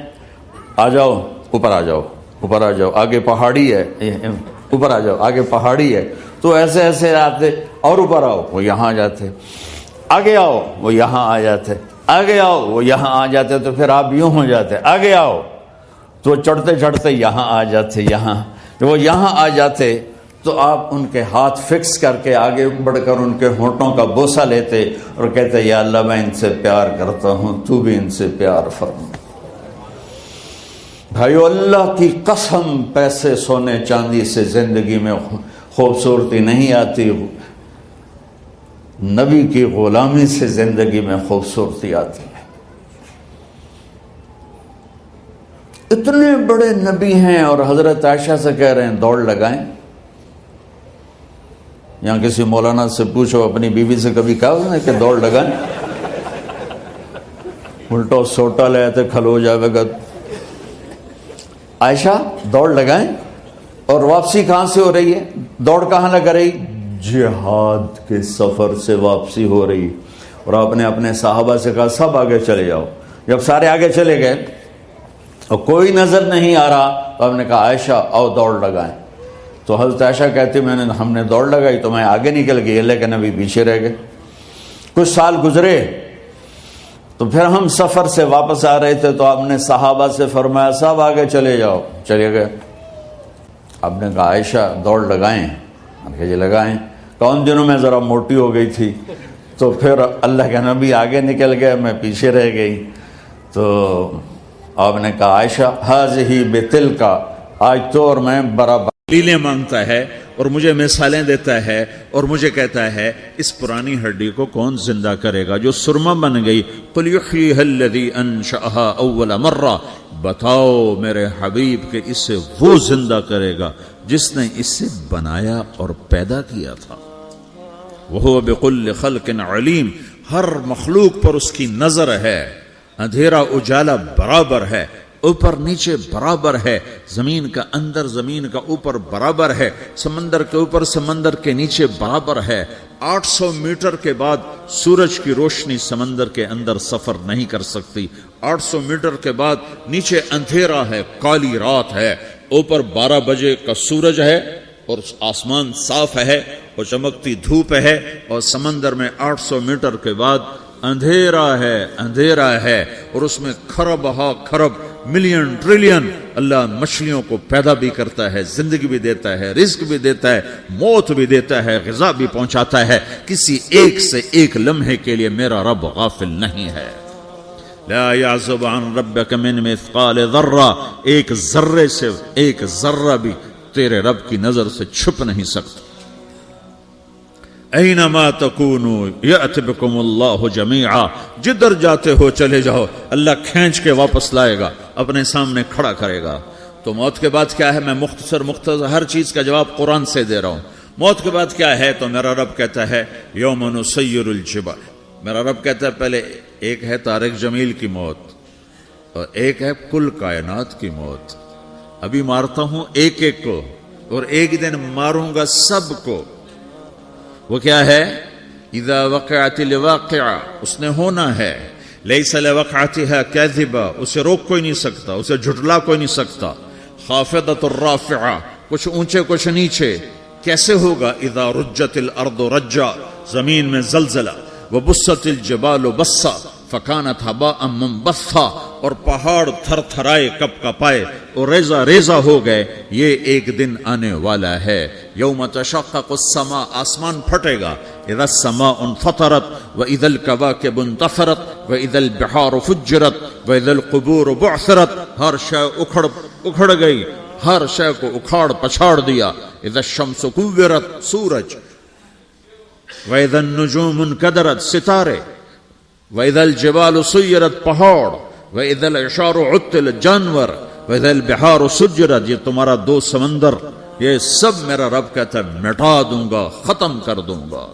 آ جاؤ اوپر، آ جاؤ اوپر، آ جاؤ، آگے پہاڑی ہے، اوپر آ جاؤ، آگے پہاڑی ہے۔ تو ایسے ایسے آتے اور اوپر آؤ، وہ یہاں آ جاتے، آگے آؤ، وہ یہاں آ جاتے، آگے آؤ، وہ یہاں آ جاتے، تو پھر آپ یوں ہو جاتے، آگے آؤ، تو چڑھتے چڑھتے یہاں آ جاتے، یہاں تو وہ یہاں آ جاتے، تو آپ ان کے ہاتھ فکس کر کے آگے بڑھ کر ان کے ہونٹوں کا بوسہ لیتے اور کہتے یا اللہ میں ان سے پیار کرتا ہوں، تو بھی ان سے پیار فرما۔ بھائیو اللہ کی قسم، پیسے سونے چاندی سے زندگی میں خوبصورتی نہیں آتی، نبی کی غلامی سے زندگی میں خوبصورتی آتی ہے۔ اتنے بڑے نبی ہیں اور حضرت عائشہ سے کہہ رہے ہیں دوڑ لگائیں۔ یہاں کسی مولانا سے پوچھو اپنی بیوی سے کبھی کہا اس نے کہ دوڑ لگائیں؟ الٹا سوٹا لے آتے کھلو جاوے گا۔ عائشہ دوڑ لگائیں، اور واپسی کہاں سے ہو رہی ہے؟ دوڑ کہاں لگ رہی؟ جہاد کے سفر سے واپسی ہو رہی، اور آپ نے اپنے صحابہ سے کہا سب آگے چلے جاؤ۔ جب سارے آگے چلے گئے اور کوئی نظر نہیں آ رہا تو آپ نے کہا عائشہ آؤ دوڑ لگائیں۔ تو حضرت عائشہ کہتی ہم نے دوڑ لگائی تو میں آگے نکل گئی، لیکن ابھی پیچھے رہ گئے۔ کچھ سال گزرے تو پھر ہم سفر سے واپس آ رہے تھے تو آپ نے صحابہ سے فرمایا سب آگے چلے جاؤ، چلے گئے۔ آپ نے کہا عائشہ دوڑ لگائیں؟ میں نے کہا جی لگائیں. کون دنوں میں ذرا موٹی ہو گئی تھی تو پھر اللہ کے نبی آگے نکل گئے، میں پیچھے رہ گئی. تو آپ نے کہا عائشہ ہذہ بتلک، آج تو اور میں برابر دلیلیں مانگتا ہے اور مجھے مثالیں دیتا ہے اور مجھے کہتا ہے اس پرانی ہڈی کو کون زندہ کرے گا جو سرما بن گئی. قل یحییھا الذی انشأھا اول مرہ، بتاؤ میرے حبیب کہ اسے وہ زندہ کرے گا جس نے اسے بنایا اور پیدا کیا تھا. وہو بکل خلق علیم، ہر مخلوق پر اس کی نظر ہے. اندھیرا اجالا برابر ہے، اوپر نیچے برابر ہے، زمین کا اندر زمین کا اوپر برابر ہے، سمندر کے اوپر سمندر کے نیچے برابر ہے. 800 میٹر کے بعد سورج کی روشنی سمندر کے اندر سفر نہیں کر سکتی. 800 میٹر کے بعد نیچے اندھیرا ہے، کالی رات ہے، اوپر 12 بجے کا سورج ہے اور آسمان صاف ہے اور چمکتی دھوپ ہے، اور سمندر میں 800 میٹر کے بعد اندھیرا ہے اور اس میں کھرب ہا کھرب ملین ٹریلین اللہ مچھلیوں کو پیدا بھی کرتا ہے، زندگی بھی دیتا ہے، رزق بھی دیتا ہے، موت بھی دیتا ہے، غذا بھی پہنچاتا ہے. کسی ایک سے ایک لمحے کے لیے میرا رب غافل نہیں ہے. لا يعزب عن ربك من مثقال ذرہ، ایک ذرے سے ایک ذرہ بھی تیرے رب کی نظر سے چھپ نہیں سکتا. اینما تکونوا یأت بکم اللہ جمیعا، جدھر جاتے ہو چلے جاؤ اللہ کھینچ کے واپس لائے گا، اپنے سامنے کھڑا کرے گا. تو موت کے بعد کیا ہے؟ میں مختصر ہر چیز کا جواب قرآن سے دے رہا ہوں. موت کے بعد کیا ہے؟ تو میرا رب کہتا ہے یوم نسیر الجبال. میرا رب کہتا ہے پہلے ایک ہے طارق جمیل کی موت اور ایک ہے کل کائنات کی موت. ابھی مارتا ہوں ایک ایک کو اور ایک دن ماروں گا سب کو. وہ کیا ہے؟ اذا وقعت الواقعہ، اس نے ہونا ہے. لیس لوقعتها کاذبہ، اسے روک کوئی نہیں سکتا، اسے جھٹلا کوئی نہیں سکتا. خافضۃ الرافعہ، کچھ اونچے کچھ نیچے. کیسے ہوگا؟ اذا رجت الارض رجا، زمین میں زلزلہ. وبست الجبال بسا فکانت ہباء منبثا، اور پہاڑ تھر تھرائے کپ کپائے اور ریزہ ریزہ ہو گئے. یہ ایک دن آنے والا ہے. یوم تشقق السماء، آسمان پھٹے گا. اذا السماء انفطرت واذا الكواكب انتثرت واذا البحار فجرت واذا القبور بعثرت، ہر شے اکھڑ گئی، ہر شے کو اکھاڑ پچھاڑ دیا. اذا الشمس كورت، سورج. واذا النجوم انكدرت، ستارے. وَإِذَا الْجِبَالُ سُيِّرَتْ، پہاڑ. وَإِذَا الْعِشَارُ عُطِّلَتْ، جانور. وَإِذَا الْبِحَارُ سُجِّرَتْ، یہ تمہارا دو سمندر، یہ سب میرا رب کہتا ہے مٹا دوں گا، ختم کر دوں گا،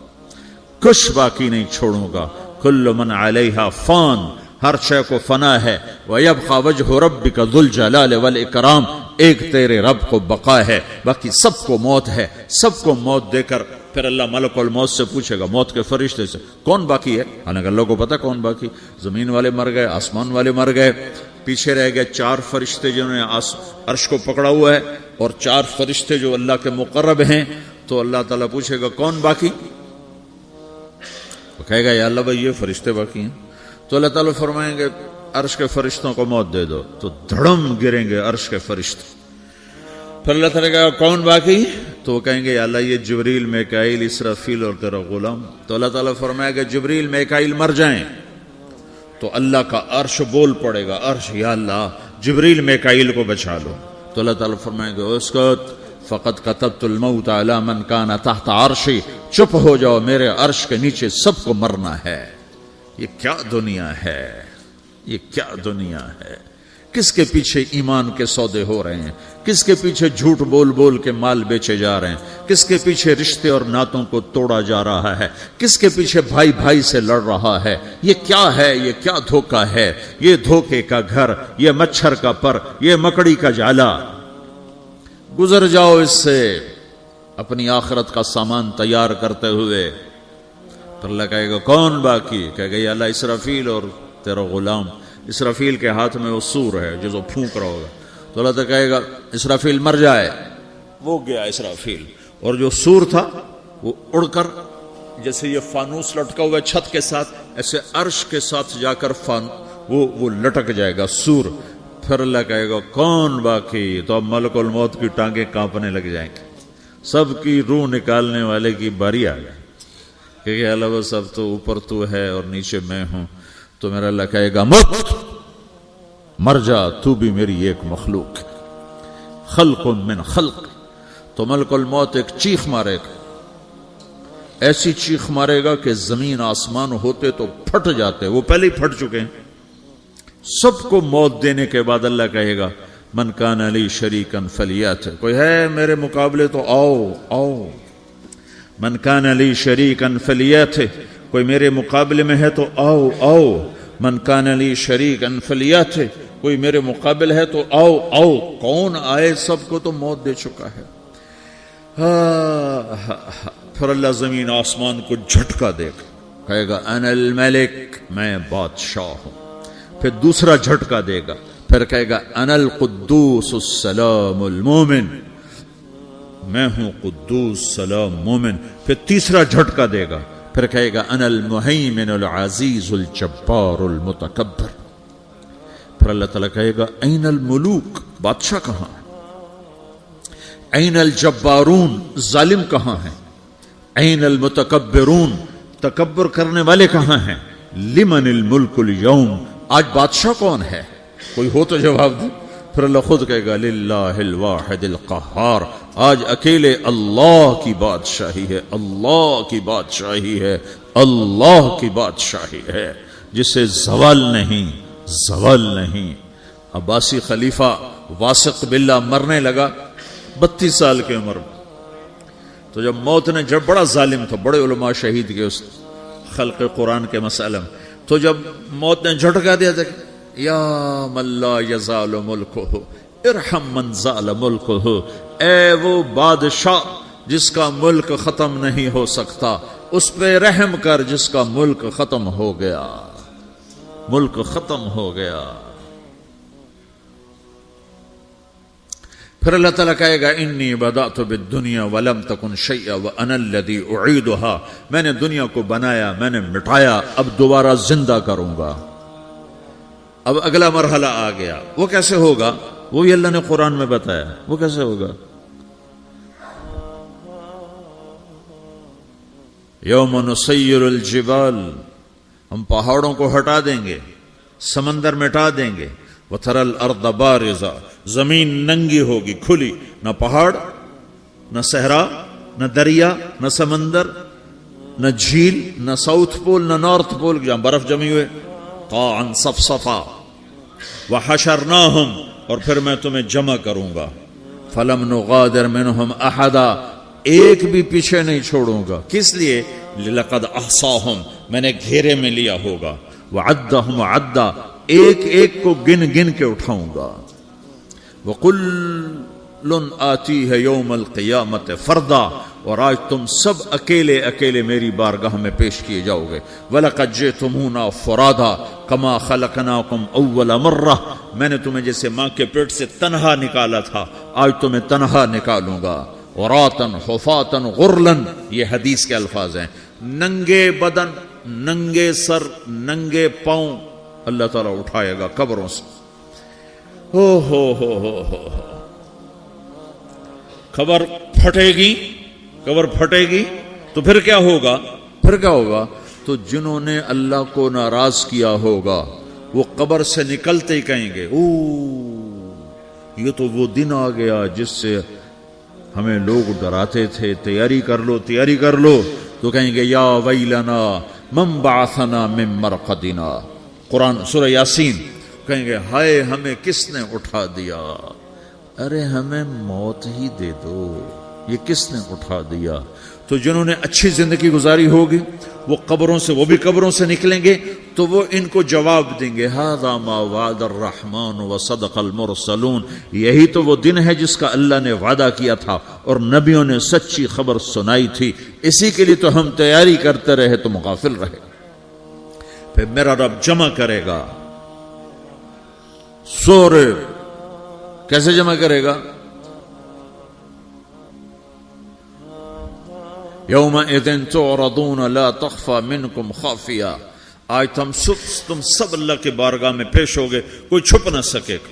کچھ باقی نہیں چھوڑوں گا. كُلُّ مَنْ عَلَيْهَا فان، ہر شے کو فنا ہے. وَيَبْقَى وَجْهُ رَبِّكَ ذُو الْجَلَالِ وَالْإِكْرَامِ، ایک تیرے رب کو بقا ہے، باقی سب کو موت ہے. سب کو موت دے کر پھر اللہ ملک الموت سے پوچھے گا، موت کے فرشتے سے، کون باقی ہے؟ حالانکہ اللہ کو پتا کون باقی. زمین والے مر گئے، آسمان والے مر گئے، پیچھے رہ گئے 4 فرشتے جنہوں نے عرش کو پکڑا ہوا ہے اور 4 فرشتے جو اللہ کے مقرب ہیں. تو اللہ تعالیٰ پوچھے گا کون باقی؟ وہ کہے گا یا اللہ بھائی یہ فرشتے باقی ہیں. تو اللہ تعالیٰ فرمائیں گے عرش کے فرشتوں کو موت دے دو. تو دھڑم گریں گے عرش کے فرشتے. پھر اللہ تعالیٰ کہا کون باقی؟ تو وہ کہیں گے یا اللہ یہ جبریل، میکائیل، اسرافیل اور تیرا غلام. تو اللہ تعالیٰ فرمائے گا جبریل میکائیل مر جائیں. تو اللہ کا عرش بول پڑے گا، عرش یا اللہ جبریل میکائیل کو بچا لو. تو اللہ تعالیٰ فرمائے گا اسکت فقد کتبت الموت علی من کان تحت عرشی، چپ ہو جاؤ، میرے عرش کے نیچے سب کو مرنا ہے. یہ کیا دنیا ہے، یہ کیا دنیا ہے. کس کے پیچھے ایمان کے سودے ہو رہے ہیں، کس کے پیچھے جھوٹ بول بول کے مال بیچے جا رہے ہیں، کس کے پیچھے رشتے اور ناتوں کو توڑا جا رہا ہے، کس کے پیچھے بھائی بھائی سے لڑ رہا ہے. یہ کیا ہے، یہ کیا دھوکہ ہے، یہ دھوکے کا گھر، یہ مچھر کا پر، یہ مکڑی کا جالا. گزر جاؤ اس سے اپنی آخرت کا سامان تیار کرتے ہوئے. پھر اللہ کہے گا کون باقی؟ کہے گا یا اللہ اسرافیل اور تیرا غلام. اسرافیل کے ہاتھ میں وہ سور ہے جو پھونک رہا ہوگا. تو اللہ تعالیٰ کہے گا اسرافیل مر جائے. وہ گیا اسرافیل، اور جو سور تھا وہ اڑ کر جیسے یہ فانوس لٹکا ہوا ہے چھت کے ساتھ، ایسے عرش کے ساتھ جا کر وہ لٹک جائے گا سور. پھر اللہ کہے گا کون باقی؟ تو اب ملک الموت کی ٹانگیں کانپنے لگ جائیں گے، سب کی روح نکالنے والے کی باری آ گئی کہ اللہ وہ سب تو اوپر تو ہے اور نیچے میں ہوں. تو میرا اللہ کہے گا مت، مر جا، تو بھی میری ایک مخلوق ہے، خلق من خلق. تو ملک الموت ایک چیخ مارے گا، ایسی چیخ مارے گا کہ زمین آسمان ہوتے تو پھٹ جاتے، وہ پہلے ہی پھٹ چکے ہیں. سب کو موت دینے کے بعد اللہ کہے گا من کان لی شریکا فلیات، کوئی ہے میرے مقابلے تو آؤ آؤ. من کان لی شریکا فلیات، کوئی میرے مقابلے میں ہے تو آؤ آؤ. من کان لی شریکا فلیات، کوئی میرے مقابل ہے تو آؤ آؤ. کون آئے؟ سب کو تو موت دے چکا ہے. پھر اللہ زمین آسمان کو جھٹکا دے گا، کہے گا انا الملک، میں بادشاہ ہوں. پھر دوسرا جھٹکا دے گا، پھر کہے گا انا القدوس السلام المومن، میں ہوں قدوس سلام مومن. پھر تیسرا جھٹکا دے گا، پھر کہے گا انا المہیمن العزیز الجبار المتکبر. پھر اللہ تعالیٰ کہے گا این الملوک، بادشاہ کہاں ہے؟ این الجبارون، ظالم کہاں ہیں؟ این المتکبرون، تکبر کرنے والے کہاں ہیں؟ لمن الملک اليوم، آج بادشاہ کون ہے؟ کوئی ہو تو جواب دے. پھر اللہ خود کہے گا للہ الواحد القہار، آج اکیلے اللہ کی بادشاہی ہے، اللہ کی بادشاہی ہے، اللہ کی بادشاہی ہے، جسے زوال نہیں، زوال نہیں. عباسی خلیفہ واثق باللہ مرنے لگا 32 سال کی عمر میں. تو جب موت نے، جب بڑا ظالم تھا، بڑے علماء شہید کے اس خلق قرآن کے مسئلہ میں، تو جب موت نے جھٹکا دیا تھا یا من لا یزال ملکہ ارحم من زال ملکہ، اے وہ بادشاہ جس کا ملک ختم نہیں ہو سکتا، اس پہ رحم کر جس کا ملک ختم ہو گیا، ملک ختم ہو گیا. پھر اللہ تعالیٰ کہے گا انی بدأت بالدنیا ولم تکن شیئا وانا الذی اعیدها، میں نے دنیا کو بنایا، میں نے مٹایا، اب دوبارہ زندہ کروں گا. اب اگلا مرحلہ آ گیا. وہ کیسے ہوگا؟ وہ بھی اللہ نے قرآن میں بتایا. وہ کیسے ہوگا؟ یوم نسیر الجبال، ہم پہاڑوں کو ہٹا دیں گے، سمندر مٹا دیں گے. وترى الارض بارزہ، زمین ننگی ہوگی، کھلی، نہ پہاڑ، نہ صحرا، نہ دریا، نہ سمندر، نہ جھیل، نہ ساؤتھ پول، نہ نارتھ پول جہاں برف جمی ہوئے. قاعا صفصفا وحشرناہم، اور پھر میں تمہیں جمع کروں گا. فلم نغادر منہم احدا، ایک بھی پیچھے نہیں چھوڑوں گا. کس لیے؟ لقد احصاہم، میں نے گھیرے میں لیا ہوگا. وعدہم عدا، ایک ایک کو گن گن کے اٹھاؤں گا. وَقُلٌ آتِيهَ يَوْمَ الْقِيَامَةِ فَرْدًا، اور آج تم سب اکیلے اکیلے میری بارگاہ میں پیش کیے جاؤ گے. وَلَقَدْ جِئْتُمُونَا فُرَادًا كَمَا خَلَقْنَاكُمْ أَوَّلَ مَرَّةٍ، میں نے تمہیں جیسے ماں کے پیٹ سے تنہا نکالا تھا، آج تمہیں تنہا نکالوں گا. عُرَاةً حُفَاةً غُرْلًا، یہ حدیث کے الفاظ ہیں. ننگے بدن، ننگے سر، ننگے پاؤں اللہ تعالیٰ اٹھائے گا قبروں سے. ہو خبر پھٹے گی، قبر پھٹے گی تو پھر کیا ہوگا؟ پھر کیا ہوگا؟ تو جنہوں نے اللہ کو ناراض کیا ہوگا وہ قبر سے نکلتے ہی کہیں گے او یہ تو وہ دن آ گیا جس سے ہمیں لوگ ڈراتے تھے، تیاری کر لو تیاری کر لو. تو کہیں گے یا ویلنا من بعثنا من مرقدنا، قرآن سورہ یاسین. کہیں گے ہائے ہمیں کس نے اٹھا دیا، ارے ہمیں موت ہی دے دو، یہ کس نے اٹھا دیا. تو جنہوں نے اچھی زندگی گزاری ہوگی وہ قبروں سے، وہ بھی قبروں سے نکلیں گے تو وہ ان کو جواب دیں گے ھذا ما وعد الرحمن وصدق المرسلون، یہی تو وہ دن ہے جس کا اللہ نے وعدہ کیا تھا اور نبیوں نے سچی خبر سنائی تھی، اسی کے لیے تو ہم تیاری کرتے رہے تم غافل رہے. پھر میرا رب جمع کرے گا سورے. کیسے جمع کرے گا؟ یومئذ تعرضون لا تخفى منکم خافیہ، آج تم سب اللہ کے بارگاہ میں پیش ہوگے، کوئی چھپ نہ سکے گا.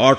8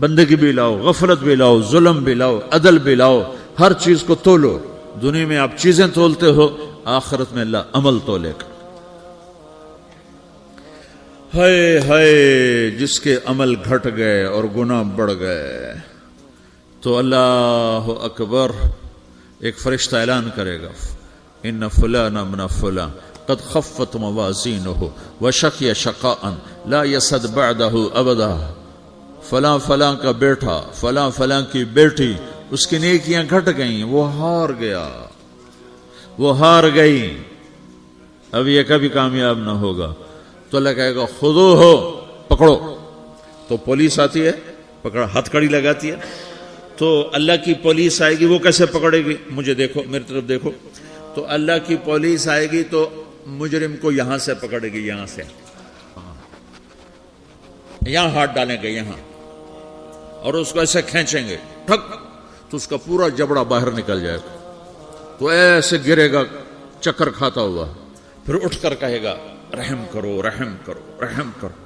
بندگی بھی لاؤ، غفلت بھی لاؤ، ظلم بھی لاؤ، عدل بھی لاؤ، ہر چیز کو تولو. دنیا میں آپ چیزیں تولتے ہو، آخرت میں اللہ عمل تولے گا. ہائے ہائے جس کے عمل گھٹ گئے اور گناہ بڑھ گئے تو اللہ اکبر، ایک فرشتہ اعلان کرے گا ان فلان ابن فلان قد خفت موازینہ وشقی شقاء لا یسد بعدہ ابدا. فلاں فلاں کا بیٹا، فلاں فلاں کی بیٹی، اس کی نیکیاں گھٹ گئیں، وہ ہار گیا، وہ ہار گئی، اب یہ کبھی کامیاب نہ ہوگا. تو اللہ کہے گا خودو ہو، پکڑو. تو پولیس آتی ہے، پکڑا، ہتھ کڑی لگاتی ہے. تو اللہ کی پولیس آئے گی، وہ کیسے پکڑے گی؟ مجھے دیکھو، میری طرف دیکھو. تو اللہ کی پولیس آئے گی تو مجرم کو یہاں سے پکڑے گی، یہاں سے، یہاں ہاتھ ڈالیں گے یہاں، اور اس کو ایسے کھینچیں گے، ٹھک، تو اس کا پورا جبڑا باہر نکل جائے گا. تو ایسے گرے گا چکر کھاتا ہوا، پھر اٹھ کر کہے گا رحم کرو، رحم کرو، رحم کرو.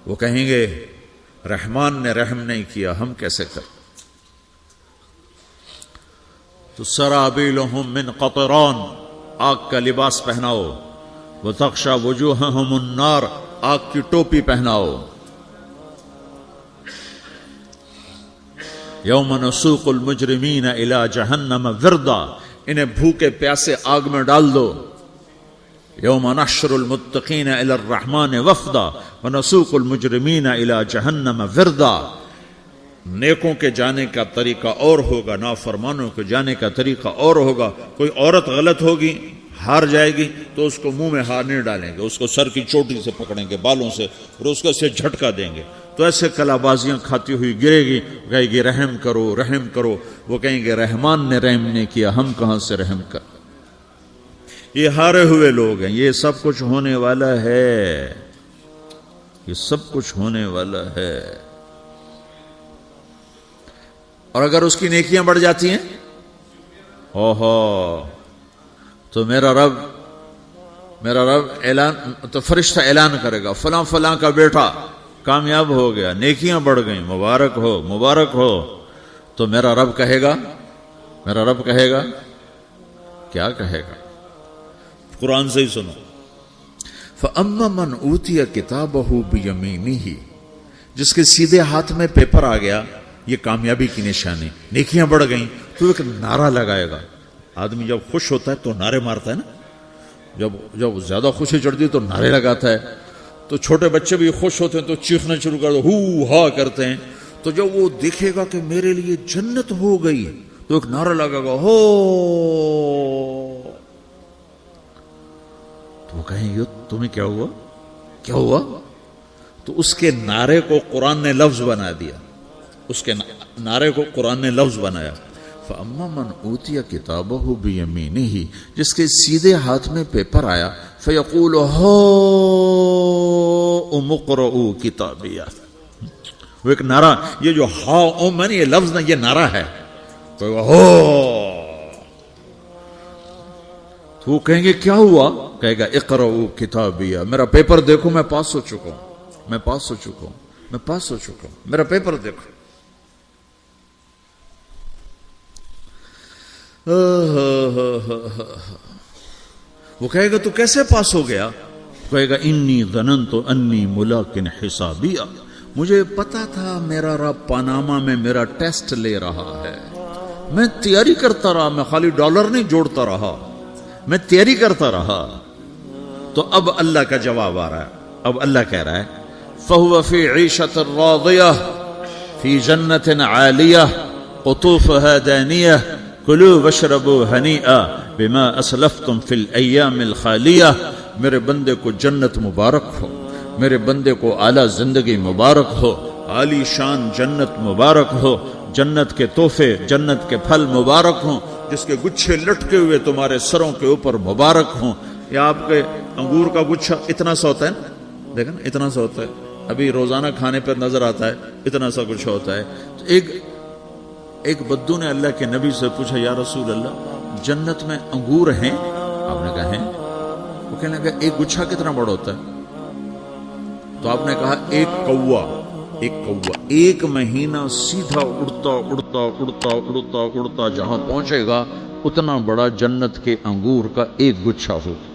وہ کہیں گے رحمان نے رحم نہیں کیا، ہم کیسے کریں؟ تو سرابیلہم من قطران، آگ کا لباس پہناؤ. وتغشا وجوہہم النار، آگ کی ٹوپی پہناؤ. یوم نسوق المجرمین الی جہنم وردا، انہیں بھوکے پیاسے آگ میں ڈال دو. یوم نحشر المتقین الی الرحمن وفدا ونسوق المجرمین الی جہنم وردا. نیکوں کے جانے کا طریقہ اور ہوگا، نافرمانوں کے جانے کا طریقہ اور ہوگا. کوئی عورت غلط ہوگی، ہار جائے گی، تو اس کو منہ میں ہار نہیں ڈالیں گے، اس کو سر کی چوٹی سے پکڑیں گے، بالوں سے، اور اس کو سے جھٹکا دیں گے. تو ایسے کلا بازیاں کھاتی ہوئی گرے گی، کہے گی رحم کرو، رحم کرو. وہ کہیں گے رحمان نے رحم نہیں کیا، ہم کہاں سے رحم کر. یہ ہارے ہوئے لوگ ہیں. یہ سب کچھ ہونے والا ہے، یہ سب کچھ ہونے والا ہے. اور اگر اس کی نیکیاں بڑھ جاتی ہیں، اوہو، تو میرا رب اعلان، تو فرشتہ اعلان کرے گا فلاں فلاں کا بیٹا کامیاب ہو گیا، نیکیاں بڑھ گئیں، مبارک ہو، مبارک ہو. تو میرا رب کہے گا کیا کہے گا؟ قرآن سے ہی سنو. فَأَمَّا مَنْ أُوتِيَ كِتَابَهُ بِيَمِينِهِ، جس کے سیدھے ہاتھ میں پیپر آ گیا، یہ کامیابی کی نشانی، نیکیاں بڑھ گئیں. تو ایک نعرہ لگائے گا. آدمی جب خوش ہوتا ہے تو نعرے مارتا ہے نا، جب زیادہ خوشی چڑھتی ہے تو نعرے لگاتا ہے. تو چھوٹے بچے بھی خوش ہوتے ہیں تو چیخنا شروع کر دو، ہو ہا کرتے ہیں. تو جب وہ دیکھے گا کہ میرے لیے جنت ہو گئی، تو ایک نعرہ لگے گا، ہو. تو وہ کہیں گے تمہیں کیا ہوا، کیا ہوا؟ تو اس کے نعرے کو قرآن نے لفظ بنا دیا، اس کے نعرے کو قرآن نے لفظ بنایا. فَأَمَّا مَنْ أُوتِيَ كِتَابَهُ بِيَمِينِهِ، جس کے سیدھے ہاتھ میں پیپر آیا، فَيَقُولُ هَاؤْمُ اقْرَءُوا كِتَابِيَهْ. وہ ایک نعرہ، یہ جو ہا میں یہ لفظ نہ، یہ نعرہ ہے. تو وہ کہیں گے کیا ہوا؟ کہے گا اقرؤوا کتابیہ، میرا پیپر دیکھو، میں پاس ہو چکا ہوں، میں پاس ہو چکا ہوں، میں پاس ہو چکا ہوں، میرا پیپر دیکھو. وہ کہے گا تو کیسے پاس ہو گیا؟ کہے گا انی ظننت انی ملاق حسابیہ، مجھے پتا تھا میرا رب پاناما میں میرا ٹیسٹ لے رہا ہے. میں تیاری کرتا رہا، میں خالی ڈالر نہیں جوڑتا رہا، میں تیاری کرتا رہا. تو اب اللہ کا جواب آ رہا ہے. اب اللہ کہہ رہا ہے فَهُوَ فِي عِيشَةٍ رَاضِيَةٍ فِي جَنَّةٍ عَالِيَةٍ قُطُوفُهَا دَانِيَةٌ كُلُوا وَاشْرَبُوا هَنِيئًا بِمَا أَسْلَفْتُمْ فِي الْأَيَّامِ الْخَالِيَةِ. میرے بندے کو جنت مبارک ہو، میرے بندے کو اعلیٰ زندگی مبارک ہو، عالی شان جنت مبارک ہو، جنت کے تحفے، جنت کے پھل مبارک ہوں، جس کے گچھے لٹکے ہوئے تمہارے سروں کے اوپر مبارک ہوں. یا آپ کے انگور کا گچھا اتنا سا ہوتا ہے نا، دیکھیں نا اتنا سا ہوتا ہے، ابھی روزانہ کھانے پر نظر آتا ہے، اتنا سا گچھا ہوتا ہے. تو ایک بدو نے اللہ کے نبی سے پوچھا یا رسول اللہ جنت میں انگور ہیں؟ آپ نے کہا ہیں. وہ کہنے لگا ایک گچھا کتنا بڑا ہوتا ہے؟ تو آپ نے کہا ایک کوا ایک کوا ایک مہینہ سیدھا اڑتا اڑتا اڑتا اڑتا اڑتا جہاں پہنچے گا اتنا بڑا جنت کے انگور کا ایک گچھا ہوگا.